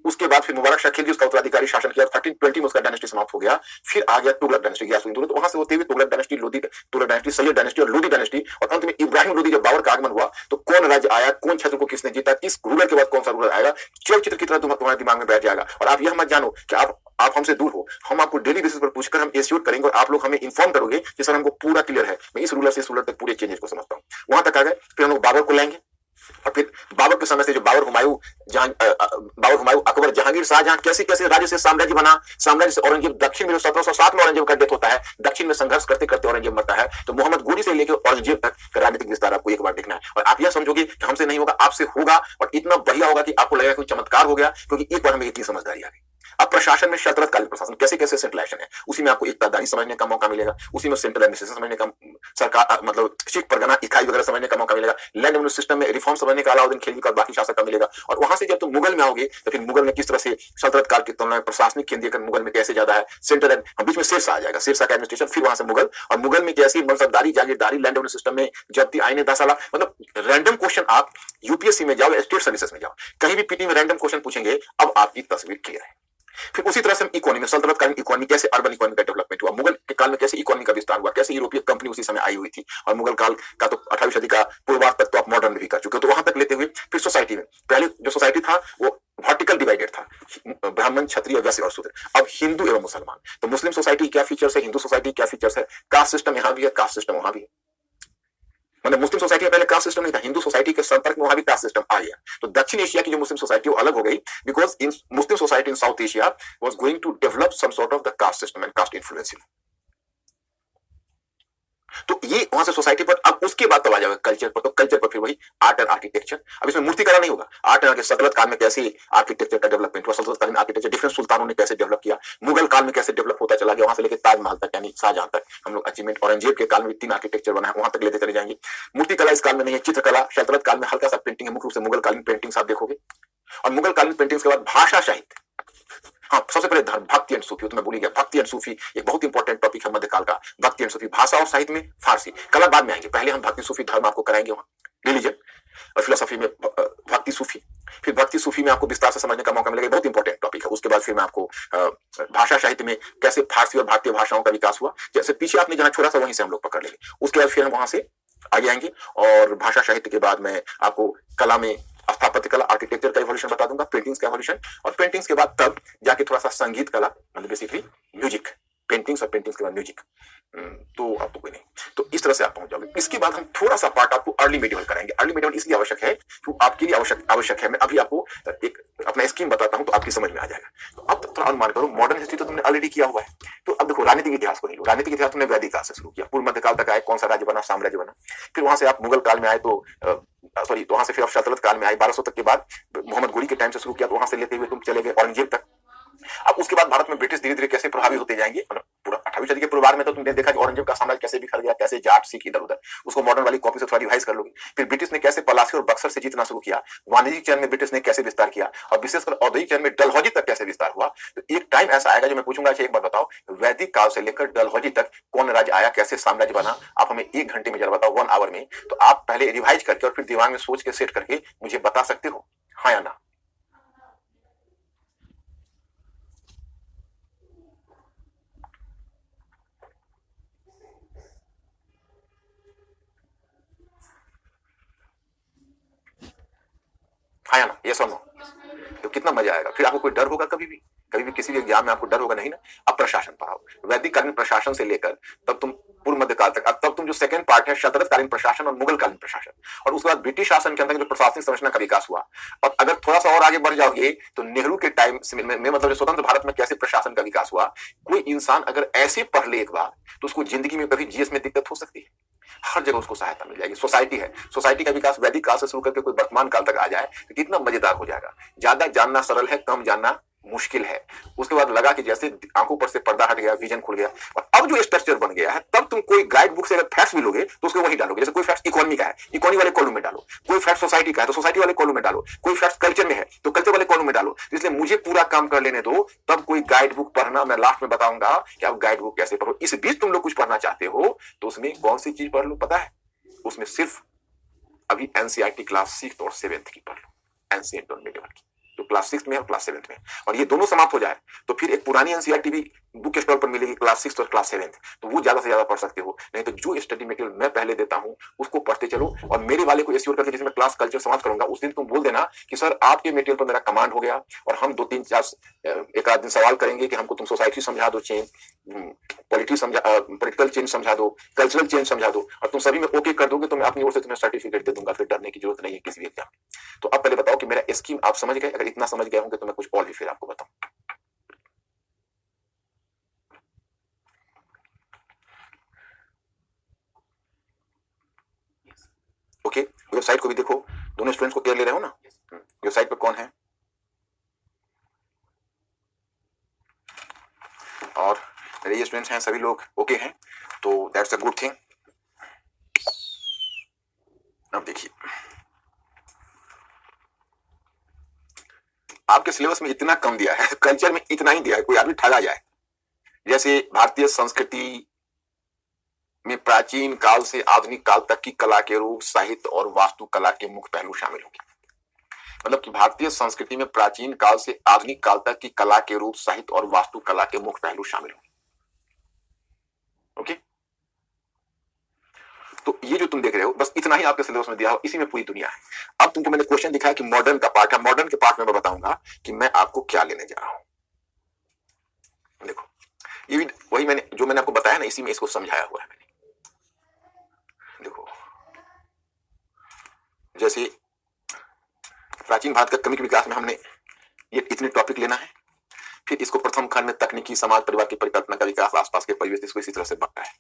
उसके बाद फिर मुबारक शाह खिलजी उसका उत्तराधिकारी शासन किया, 1320 में उसका डायनेस्टी समाप्त हो गया। फिर आ गया तुगलक डायनेस्टी, तो वहां से होते हुए तुगलक डायनेस्टी, सैयद डायनेस्टी और लोदी डायनेस्टी, और अंत में इब्राहिम लोदी। जब बाबर का आगमन हुआ तो कौन राज्य आया, कौन क्षेत्र को किसने जीता, किस रूलर के बाद कौन सा रूलर आएगा, चलचित्र की तरह तुम्हारे दिमाग में बैठ जाएगा। और आप यह मत जानो कि आप हमसे दूर हो, हम आपको डेली बेसिस पर पूछकर हम एश्योर करेंगे, और आप लोग हमें इन्फॉर्म करोगे कि सर हमको पूरा क्लियर है, मैं इस रूलर से इस रूलर तक पूरे चेंजेस को समझता हूँ। वहां तक आ गए, फिर हम लोग बाबर को लाएंगे, और फिर बाबर के समय से जो बाबर हुमायूं, अकबर, जहांगीर, शाहजहां कैसे कैसे राज्य से साम्राज्य बना, साम्राज्य से औरंगजेब, दक्षिण में 1707 में औरंगजेब का डेथ होता है, दक्षिण में संघर्ष करते करते औरंगजेब मरता है। तो मोहम्मद गोरी से लेकर औरंगजेब तक का राजनीतिक विस्तार आपको एक बार देखना है, और आप यह समझोगे कि हमसे नहीं होगा, आपसे होगा, और इतना बढ़िया होगा कि आपको लगेगा कोई चमत्कार हो गया, क्योंकि एक बार हमें इतनी समझदारी आ गई। अब प्रशासन में सल्तनत कालीन प्रशासन कैसे कैसे सेंट्रलाइजेशन है, उसी में आपको इक्तादारी समझने का मौका मिलेगा, उसी में सेंट्रल एडमिनिस्ट्रेशन समझने का, सरकार मतलब सिख परगना इकाई वगैरह समझने का मौका मिलेगा, लैंड रेवेन्यू सिस्टम में रिफॉर्म समझने का अलाउद्दीन खिलजी का बाकी शासक का मिलेगा। और वहां से जब तुम मुगल में आओगे तो फिर मुगल में किस तरह से सल्तनत काल की तुलना में प्रशासनिक केंद्रीयकरण मुगल में कैसे ज्यादा है, सेंट्रल बीच में शेरशाह आ जाएगा, शेरशाह का एडमिनिस्ट्रेशन, फिर वहां से मुगल, और मुगल में कैसी मनसबदारी, जागीरदारी, लैंड रेवेन्यू सिस्टम में जब्ती, आईने 10 साल, मतलब रैंडम क्वेश्चन आप यूपीएससी में जाओ, स्टेट सर्विसेज में जाओ, कहीं भी पीटी में रैंडम क्वेश्चन पूछेंगे, अब आपकी तस्वीर क्लियर है। फिर उसी तरह से इकोनॉमी, सल्तनत कालीन इकोनॉमी कैसे अर्बन इकोनॉमी का डेवलपमेंट हुआ, मुगल के काल में कैसे इकोनॉमी का विस्तार हुआ, कैसे यूरोपीय कंपनी उसी समय आई हुई थी, और मुगल काल का तो 18वीं सदी का पूर्वार्ध तक तो आप मॉडर्न भी कर चुके हो। तो वहां तक लेते हुए फिर सोसाइटी में, पहले जो सोसाइटी था वो वर्टिकल डिवाइडेड था, ब्राह्मण, क्षत्रिय, वैश्य और शूद्र। अब हिंदू एवं मुसलमान, तो मुस्लिम सोसाइटी क्या फीचर्स है, हिंदू सोसाइटी क्या फीचर्स है, कास्ट सिस्टम यहाँ भी है, कास्ट सिस्टम वहां भी है। मतलब मुस्लिम सोसाइटी में पहले कास्ट सिस्टम नहीं था, हिंदू सोसाइटी के संपर्क में वहां भी कास्ट सिस्टम आ गया। तो दक्षिण एशिया की जो मुस्लिम सोसाइटी वो अलग हो गई, because in Muslim society in South Asia was going to develop some sort of the caste system and caste influence. तो ये वहां से सोसाइटी पर, अब उसके बाद तब आ जाएगा कल्चर पर, तो कल्चर पर फिर वही आर्ट एंड आर्किटेक्चर। अब इसमें मूर्तिकला नहीं होगा, आर्ट एंड सल्तनत काल में कैसे आर्किटेक्चर का डेवलपमेंट हुआ, सल्तनत कालीन आर्किटेक्चर डिफरेंट सुल्तानों ने कैसे डेवलप किया, मुगल काल में कैसे डेवलप होता चला गया, वहां से लेकर ताजमहल तक यानी शाहजहां तक हम लोग अचीवमेंट, औरंगजेब के काल में 3 आर्किटेक्चर बना है, वहां तक लेते चले जाएंगे। मूर्तिकला इस काल में नहीं है, चित्रकला सल्तनत काल में हल्का सा पेंटिंग है, मुख्य रूप से मुगल कालीन पेंटिंग्स आप देखोगे। और मुगल कालीन पेंटिंग्स के बाद भाषा साहित्य, हाँ सबसे पहले धर्म, भक्ति एंड सूफी, तो मैं भूल गया, भक्ति एंड सूफी एक बहुत इंपॉर्टेंट टॉपिक है मध्यकाल का, भक्ति एंड सूफी। भाषा और साहित्य में फारसी, कला बाद में आएंगे, पहले हम भक्ति सूफी धर्म आपको कराएंगे, वहां रिलीजन और फिलोसफी में भक्ति सूफी, फिर भक्ति सूफी में आपको विस्तार से समझने का मौका मिलेगा, बहुत इंपॉर्टेंट टॉपिक है। उसके बाद फिर मैं आपको भाषा साहित्य में कैसे फारसी और भारतीय भाषाओं का विकास हुआ, जैसे पीछे आपने जहां छोड़ा था वहीं से हम लोग पकड़ लेंगे। उसके बाद फिर हम वहां से आगे आएंगे और भाषा साहित्य के बाद मैं आपको कला में स्थापत्य कला, आर्किटेक्चर का इवोल्यूशन बता दूंगा, पेंटिंग्स का इवोल्यूशन, और पेंटिंग्स के बाद तब जाके थोड़ा सा संगीत कला, मतलब बेसिकली म्यूजिक, पेंटिंग्स और पेंटिंग्स के बाद म्यूजिक। तो आपको कोई नहीं, तो इस तरह से आप पहुंच जाओगे। इसके बाद हम थोड़ा सा पार्ट आपको अर्ली मेडिवल कराएंगे। अर्ली मेडिवल इसलिए आवश्यक है तो आपके लिए आवश्यक है। मैं अभी आपको एक अपना स्कीम बताता हूं तो आपकी समझ में आ जाएगा। तो अब थोड़ा अनुमान करो, मॉडर्न हिस्ट्री तो तुमने ऑलरेडी किया हुआ है, तो अब देखो राजनीतिक इतिहास को नहीं लो। राजनीतिक इतिहास तुमने वैदिक काल से शुरू किया, पूर्व मध्यकाल तक आए, कौन सा राज्य बना, साम्राज्य बना, फिर वहां से आप मुगल काल में आए तो सॉरी तो वहां से फिर आप सल्तनत काल में आए, 1200 तक के बाद मोहम्मद गोरी के टाइम से शुरू किया, तो वहां से लेते हुए तुम चले गए औरंगजेब तक। अब उसके बाद भारत में ब्रिटिश धीरे धीरे कैसे प्रभावी होते जाएंगे, मतलब पूरा 18वीं सदी के पूर्वार्ध में तो तुमने देखा कि औरंगजेब का साम्राज्य कैसे बिखर गया, कैसे जाट सिख इधर उधर, उसको मॉडर्न वाली कॉपी से थोड़ा रिवाइज कर लोगे। फिर ब्रिटिश ने कैसे पलासी और बक्सर से जीतना शुरू किया, वाणिज्यिक चरण में ब्रिटिश ने कैसे विस्तार किया, और विशेषकर औद्योगिक चरण में डलहौजी तक कैसे विस्तार हुआ। तो एक टाइम ऐसा आएगा जो मैं पूछूंगा, एक बार बताओ, वैदिक काल से लेकर डलहौजी तक कौन राज्य आया, कैसे साम्राज्य बना, आप हमें 1 घंटे में जरा बताओ, 1 आवर में। तो आप पहले रिवाइज करके और फिर दिमाग में सोच के सेट करके मुझे बता सकते हो, हाँ या ना? हाँ या ना, ये सुनो, तो कितना मजा आएगा। फिर आपको कोई डर होगा कभी भी, कभी भी किसी भी एग्जाम में आपको डर होगा नहीं ना। अब प्रशासन पढ़ाओ, वैदिक कालीन प्रशासन से लेकर तब तुम पूर्व मध्यकाल तक, अब तब तुम जो सेकंड पार्ट है सल्तनत कालीन प्रशासन और मुगल कालीन प्रशासन, और उसके बाद ब्रिटिश शासन के अंदर जो प्रशासनिक संरचना का विकास हुआ। और अगर थोड़ा सा और आगे बढ़ जाओगे तो नेहरू के टाइम में मतलब स्वतंत्र भारत में कैसे प्रशासन का विकास हुआ। कोई इंसान अगर ऐसे पढ़ ले एक बार तो उसको जिंदगी में कभी जीएस में दिक्कत हो सकती है, हर जगह उसको सहायता मिल जाएगी। सोसाइटी है, सोसाइटी का विकास वैदिक काल से शुरू करके कोई वर्तमान काल तक आ जाए तो कितना मजेदार हो जाएगा। ज्यादा जानना सरल है, कम जानना मुश्किल है। उसके बाद लगा कि जैसे आंखों पर से पर्दा हट गया, विजन खुल गया, और अब जो स्ट्रक्चर बन गया है, तब तुम कोई गाइड बुक से अगर फैक्ट्स भी लोगे तो उसको वही डालोगे। जैसे कोई फैक्ट्स इकोनॉमी का है, इकोनॉमी वाले कॉलम में डालो, कोई फैक्ट सोसाइटी का है तो सोसाइटी वाले कॉलम में डालो, कोई फैक्ट कल्चर में है तो कल्चर वाले कॉलम में डालो। इसलिए मुझे पूरा काम कर लेने दो, तब कोई गाइड बुक पढ़ना। मैं लास्ट में बताऊंगा कि आप गाइड बुक कैसे पढ़ो। इस बीच तुम लोग कुछ पढ़ना चाहते हो तो उसमें कौन सी चीज पढ़ लो पता है? उसमें सिर्फ अभी एनसीईआरटी क्लास 6 और 7 की पढ़ लो, एंशिएंट और मिडिवल की, तो क्लास 6 में और क्लास 7 में, और ये दोनों समाप्त हो जाए तो फिर एक पुरानी एनसीईआरटी भी बुक स्टॉल पर मिलेगी, क्लास 6 और क्लास 7, तो वो ज्यादा से ज्यादा पढ़ सकते हो। नहीं तो जो स्टडी मटेरियल मैं पहले देता हूं उसको पढ़ते चलो, और मेरे वाले को एश्योर करके जिसमें क्लास कल्चर समाप्त करूंगा उस दिन तुम बोल देना कि सर आपके मटेरियल पर मेरा कमांड हो गया, और हम 2-3-4 एक आध दिन सवाल करेंगे कि हमको तुम सोसाइटी समझा दो, चेंज पॉलिटिकल चेंज समझा दो, कल्चरल चेंज समझा दो, और तुम सभी में ओके कर दोगे तो मैं अपनी ओर से तुम्हें सर्टिफिकेट दे दूंगा। फिर डरने की जरूरत नहीं है किसी भी एग्जाम। तो अब पहले बताओ कि मेरा स्कीम आप समझ गए? अगर इतना समझ गए होंगे तो मैं कुछ और भी फिर आपको बताऊं। ओके, वेबसाइट को भी देखो, दोनों स्टूडेंट्स को केयर ले रहे हो ना? वेबसाइट पर कौन है? और मेरे ये स्टूडेंट्स हैं, सभी लोग ओके हैं, तो दैट्स अ गुड थिंग। अब देखिए, आपके सिलेबस में इतना कम दिया है, कल्चर में इतना ही दिया है, कोई आदमी ठगा जाए। जैसे भारतीय संस्कृति में प्राचीन काल से आधुनिक काल तक की कला के रूप, साहित्य और वास्तुकला के मुख्य पहलू शामिल होंगे। मतलब कि भारतीय संस्कृति में प्राचीन काल से आधुनिक काल तक की कला के रूप, साहित्य और वास्तुकला के मुख्य पहलू शामिल होंगे। ओके, तो ये जो तुम देख रहे हो बस इतना ही आपके सिलेबस में दिया हो, इसी में पूरी दुनिया है। अब तुमको मैंने क्वेश्चन दिखाया कि मॉडर्न का पार्ट है, मॉडर्न के पार्ट में मैं बताऊंगा कि मैं आपको क्या लेने जा रहा हूं। देखो, ये भी वही मैंने आपको बताया ना, इसी में इसको समझाया हुआ है मैंने। देखो, जैसे प्राचीन भारत का क्रमिक विकास में हमने ये इतने टॉपिक लेना है, फिर इसको प्रथम खंड में तकनीकी समाज परिवार की परिकल्पना का विकास, आसपास के परिवेश, इसको इसी तरह से बढ़ता है।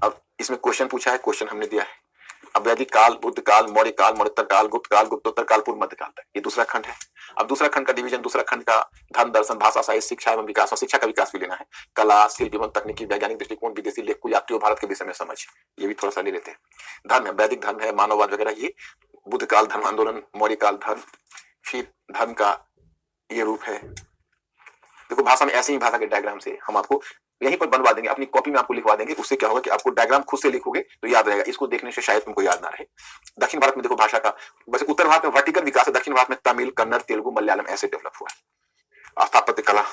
अब इसमें क्वेश्चन पूछा है, क्वेश्चन हमने दिया है। अब वैदिक काल, बुद्ध काल, मौर्य काल, मौर्योत्तर काल, गुप्तोत्तर काल, पूर्व मध्य काल तक, ये दूसरा खंड है। अब दूसरा खंड का डिवीजन, दूसरा खंड का धर्म, दर्शन, भाषा, साहित्य, शिक्षा एवं विकास, और शिक्षा का विकास भी लेना है। कला, शिल्प एवं तकनीकी, वैज्ञानिक दृष्टिकोण, विदेशी लेखकों, यात्रियों, भारत के विषय में समझ, ये भी थोड़ा सा ले लेते हैं। धर्म है, वैदिक धर्म है, मानववाद वगैरह, ये बुद्ध काल धर्म आंदोलन, मौर्य काल धर्म, फिर धर्म का ये रूप है। देखो भाषा में ऐसे ही भाषा के डायग्राम से हम आपको यहीं पर बनवा देंगे, अपनी कॉपी में आपको लिखवा देंगे। उससे क्या होगा कि आपको डायग्राम खुद से लिखोगे तो याद रहेगा, इसको देखने से शायद तुमको याद ना रहे। दक्षिण भारत में देखो भाषा का, वैसे उत्तर भारत में वर्टिकल विकास है, दक्षिण भारत में तमिल, कन्नड़, तेलुगु, मलयालम ऐसे डेवलप हुआ है। स्थापत्य कला,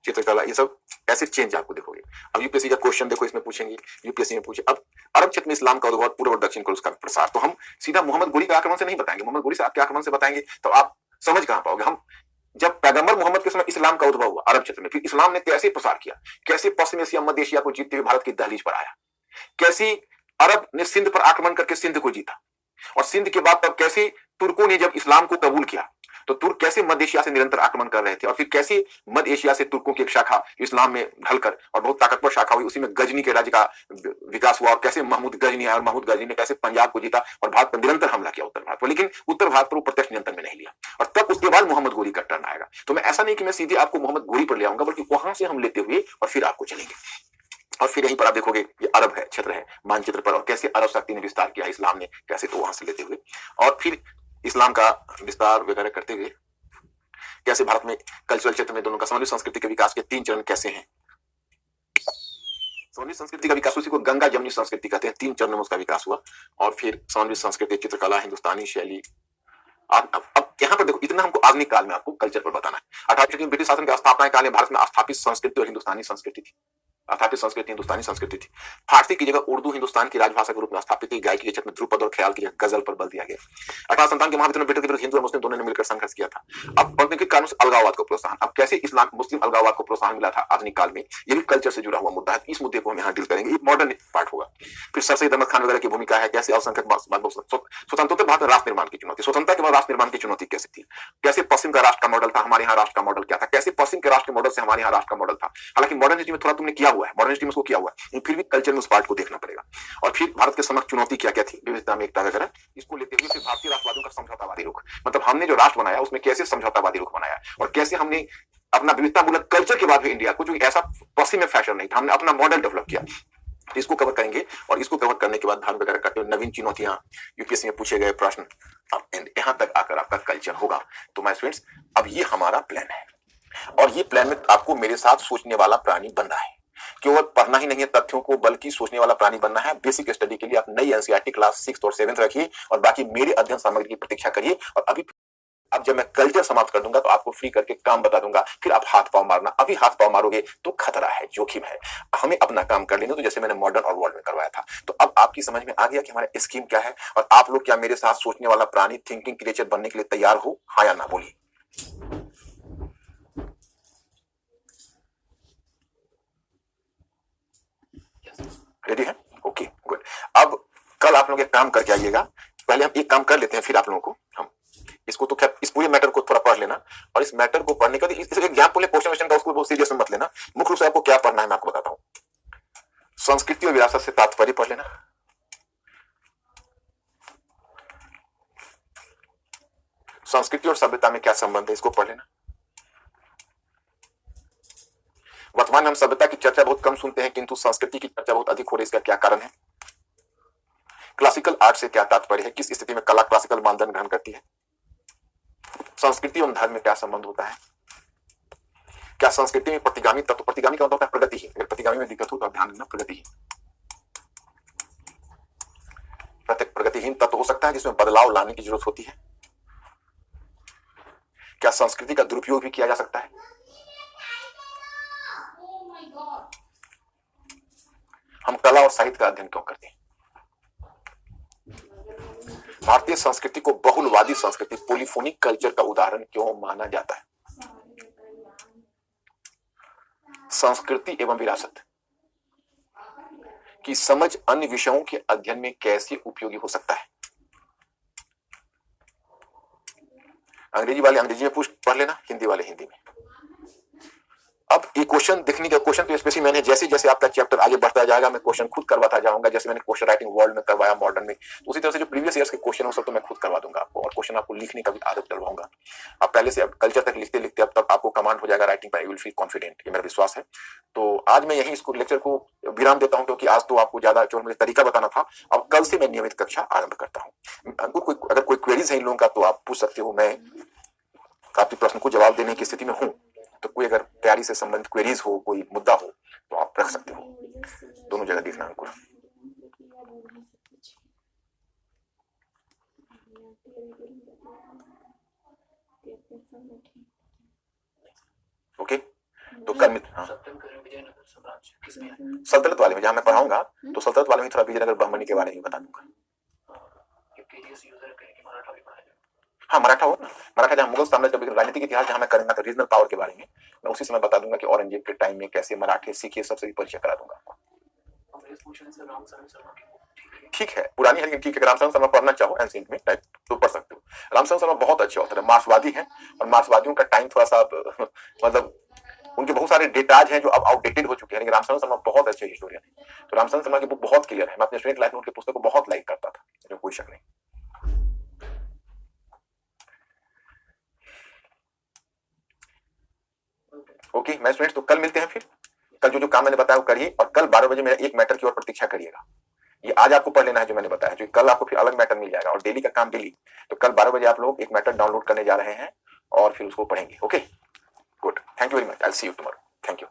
चित्रकला, ये सब ऐसे चेंज आपको देखोगे। अब यूपीएससी का क्वेश्चन देखो, इसमें पूछेंगे, यूपीएससी में पूछे अब अरब क्षेत्र में इस्लाम का उद्भव, पूर्व और दक्षिण को उसका प्रसार। तो हम सीधा मोहम्मद गोरी के आक्रमण से नहीं बताएंगे, मोहम्मद गोरी साहब के आक्रमण से बताएंगे तो आप समझ कहां पाओगे। हम जब पैगंबर मोहम्मद के समय इस्लाम का उद्भव हुआ अरब क्षेत्र में, फिर इस्लाम ने कैसे प्रसार किया, कैसे पश्चिम एशिया, मध्य एशिया को जीतते हुए भारत की दहलीज पर आया, कैसी अरब ने सिंध पर आक्रमण करके सिंध को जीता, और सिंध के बाद तब कैसे तुर्कों ने जब इस्लाम को कबूल किया तो तुर्क कैसे मध्य एशिया से निरंतर आक्रमण कर रहे थे, और फिर कैसे मध्य एशिया से तुर्कों की एक शाखा इस्लाम में ढलकर और बहुत ताकतवर शाखा हुई, उसी में गजनी के राज्य का विकास हुआ, और कैसे महमूद गजनी आया और महमूद गजनी ने कैसे पंजाब को जीता और भारत पर निरंतर हमला किया उत्तर भारत पर, लेकिन उत्तर भारत पर वो प्रत्यक्ष नियंत्रण में नहीं लिया। और तब उसके बाद मोहम्मद गोरी का टर्न आएगा। तो मैं ऐसा नहीं कि मैं सीधे आपको मोहम्मद गोरी पर ले आऊंगा, बल्कि वहां से हम लेते हुए और फिर आपको चलेंगे। और फिर यहीं पर आप देखोगे ये अरब है, क्षेत्र है मानचित्र पर, और कैसे अरब शक्ति ने विस्तार किया इस्लाम ने, कैसे, तो वहां से लेते हुए और फिर इस्लाम का विस्तार वगैरह करते हुए कैसे भारत में कल्चरल क्षेत्र में दोनों का समन्वित संस्कृति के विकास के 3 चरण कैसे हैं। समन्वित संस्कृति का विकास, उसी को गंगा जमनी संस्कृति कहते हैं। 3 चरणों में उसका विकास हुआ। और फिर समन्वित संस्कृति, चित्रकला, हिंदुस्तानी शैली। अब यहाँ पर देखो, इतना हमको आधुनिक काल में आपको कल्चर पर बताना है। 18वीं शताब्दी में ब्रिटिश शासन के स्थापना काल में भारत में स्थापित संस्कृति और हिंदुस्तानी संस्कृति थी। स्थापित संस्कृति हिंदुस्तानी संस्कृति थी। फारसी की जगह उर्दू हिंदुस्तान की राजभाषा के रूप में स्थापित थी। गायकी के क्षेत्र में ध्रुपद और ख्याल की जगह गजल पर बल दिया गया। 1857 के महाविद्रोह में ब्रिटिश के विरुद्ध हिंदू और मुस्लिम दोनों ने मिलकर संघर्ष किया था। अब के कारणों से अलगाववाद को प्रोत्साहन, अब कैसे इस्लाम मुस्लिम अलगाववाद को प्रोत्साहन मिला था आधुनिक काल में, ये भी कल्चर से जुड़ा हुआ मुद्दा है। इस मुद्दे को हम यहाँ डील करेंगे, ये मॉडर्न पार्ट होगा। फिर सर सैयद अहमद खान वगैरह की भूमिका है, कैसे अल्पसंख्यक स्वतंत्रता भारत में राष्ट्र निर्माण की चुनौती, स्वतंत्रता के बाद राष्ट्र निर्माण की चुनौती कैसे थी, कैसे पश्चिम का राष्ट्र का मॉडल था, हमारे यहाँ राष्ट्र का मॉडल क्या था, कैसे पश्चिम के राष्ट्र के मॉडल से हमारे यहाँ राष्ट्र का मॉडल था। हालांकि मॉडर्निटी में थोड़ा तुमने किया हुआ है, मॉडर्निटी में उसको किया हुआ है, फिर भी कल्चर में उस पार्ट को देखना पड़ेगा। और फिर भारत के समक्ष चुनौती क्या क्या थी, विविधता में एकता वगैरह, इसको लेते हुए फिर भारतीय राष्ट्रवादियों का समझौतावादी रुख, मतलब हमने जो राष्ट्र बनाया उसमें कैसे समझौतावादी रुख बनाया, और कैसे हमने अपना विविधता मूलक कल्चर के बाद भी इंडिया को, जो ऐसा पश्चिम में फैशन नहीं था, हमने अपना मॉडल डेवलप किया। इसको कवर करेंगे। और इसको कवर करने के बाद धर्म वगैरह करते हुए नवीन चुनौतियां, यूपीएससी में पूछे गए प्रश्न, यहां तक आकर आपका कल्चर होगा। तो माय स्टूडेंट्स, अब ये हमारा प्लान है, और ये प्लान में आपको मेरे साथ सोचने वाला प्राणी बनना है। केवल पढ़ना ही नहीं है तथ्यों को, बल्कि सोचने वाला प्राणी बनना है। बेसिक स्टडी के लिए आप नई एनसीईआरटी क्लास 6th और 7th रखिए, और बाकी मेरे अध्ययन सामग्री की प्रतीक्षा करिए। और अभी अब जब मैं कल्चर समाप्त कर दूंगा तो आपको फ्री करके काम बता दूंगा, फिर आप हाथ पांव मारना। अभी हाथ पांव मारोगे तो खतरा है, जोखिम है। हमें अपना काम कर लेने तो, जैसे मैंने मॉडर्न और वर्ल्ड में करवाया था। तो अब आपकी समझ में आ गया कि हमारा स्कीम क्या है, और आप लोग क्या मेरे साथ सोचने वाला प्राणी, थिंकिंग क्रिएचर बनने के लिए तैयार हो, हाँ या ना बोलिए। रेडी है? Okay good. अब कल आप लोग एक काम करके आइएगा। पहले हम एक काम कर लेते हैं, फिर आप लोगों को हम इसको, तो खैर इस पूरे मैटर को थोड़ा पढ़ लेना, और इस मैटर को पढ़ने का एग्जाम्पल है क्वेश्चन का, उसको बहुत सीरियस मत लेना। मुख्य रूप से आपको क्या पढ़ना है मैं आपको बताता हूं। संस्कृति और विरासत से तात्पर्य पढ़ लेना, संस्कृति और सभ्यता में क्या संबंध है इसको पढ़ लेना। वर्तमान में हम सभ्यता की चर्चा बहुत कम सुनते हैं, किंतु संस्कृति की चर्चा बहुत अधिक हो रही है, इसका क्या कारण है। क्लासिकल आर्ट से क्या तात्पर्य है, किस स्थिति में कला क्लासिकल मानदंड ग्रहण करती है। संस्कृति और धर्म में क्या संबंध होता है। क्या संस्कृति में प्रतिगामी तत्व, प्रतिगामी का मतलब होता है प्रगतिहीन, अगर प्रतिगामी में दिक्कत हो तो ध्यान देना, प्रगतिहीन प्रगतिहीन तत्व हो सकता है जिसमें बदलाव लाने की जरूरत होती है। क्या संस्कृति का दुरुपयोग भी किया जा सकता है। हम कला और साहित्य का अध्ययन क्यों करते हैं। भारतीय संस्कृति को बहुलवादी संस्कृति, पोलीफोनिक कल्चर का उदाहरण क्यों माना जाता है। संस्कृति एवं विरासत की समझ अन्य विषयों के अध्ययन में कैसे उपयोगी हो सकता है। अंग्रेजी वाले अंग्रेजी में पढ़ लेना, हिंदी वाले हिंदी में। अब ये क्वेश्चन देखने का, क्वेश्चन तो स्पेशली मैंने जैसे जैसे आपका चैप्टर आगे बढ़ता जाएगा मैं क्वेश्चन खुद करवाता जाऊंगा, जैसे मैंने क्वेश्चन राइटिंग वर्ल्ड में करवाया, मॉडर्न में, तो उसी तरह से जो प्रीवियस ईयर्स के क्वेश्चन हो सब तो मैं खुद करवा दूंगा आपको, और क्वेश्चन आपको लिखने का भी आदत डलवाऊंगा। आप पहले से अब कल्चर तक लिखते लिखते अब तक आपको कमांड हो जाएगा राइटिंग पर, यू विल फील कॉन्फिडेंट, ये मेरा विश्वास है। तो आज मैं यही इसको लेक्चर को विराम देता हूं, क्योंकि आज तो आपको ज्यादा जो मुझे तरीका बताना था, अब कल से मैं नियमित कक्षा आरंभ करता हूँ। अगर कोई क्वेरीज है इन लोगों का तो आप पूछ सकते हो, मैं आपके प्रश्न को जवाब देने की स्थिति में हूँ। तो कोई अगर तैयारी से संबंधित क्वेरीज हो, कोई मुद्दा हो तो आप रख सकते हो, दोनों जगह देखना अंकुर। ओके, तो कल सल्तनत वाले में जहां मैं पढ़ाऊंगा, तो सल्तनत वाले में थोड़ा विजयनगर ब्राह्मणी के बारे में बता दूंगा। हाँ, मराठा हो ना, मराठा जहाँ मुगल साम्राज्य का राजनीतिक इतिहास जहाँ मैं करूंगा तो रीजनल पावर के बारे में मैं उसी समय बता दूंगा कि औरंगजेब के टाइम में कैसे मराठे सीखे, सबसे भी परिचय करा दूंगा आपको। ठीक है, पुरानी है लेकिन ठीक है, रामशरण शर्मा पढ़ना चाहो एंशिएंट में टाइप तो पढ़ सकते हो। रामशरण शर्मा बहुत अच्छे ऑथर है, मार्क्सवादी हैं, और मार्क्सवादियों का टाइम थोड़ा सा मतलब उनके बहुत सारे डेटाज हैं जो अब आउटडेटेड हो चुके हैं, लेकिन रामशरण शर्मा बहुत अच्छे हिस्टोरियन है। तो रामशरण शर्मा की बुक बहुत क्लियर है, मैं अपने स्टूडेंट लाइफ में उनके पुस्तक को बहुत लाइक करता था, जो कोई शक नहीं। ओके मैं स्टूडेंट्स, तो कल मिलते हैं फिर। कल जो जो काम मैंने बताया वो करिए, और कल 12 बजे मेरा एक मैटर की और प्रतीक्षा करिएगा। ये आज आपको पढ़ लेना है जो मैंने बताया, जो कल आपको फिर अलग मैटर मिल जाएगा, और डेली का काम डेली। तो कल 12 बजे आप लोग एक मैटर डाउनलोड करने जा रहे हैं और फिर उसको पढ़ेंगे। Okay good, thank you very much, I will see you tomorrow, thank you.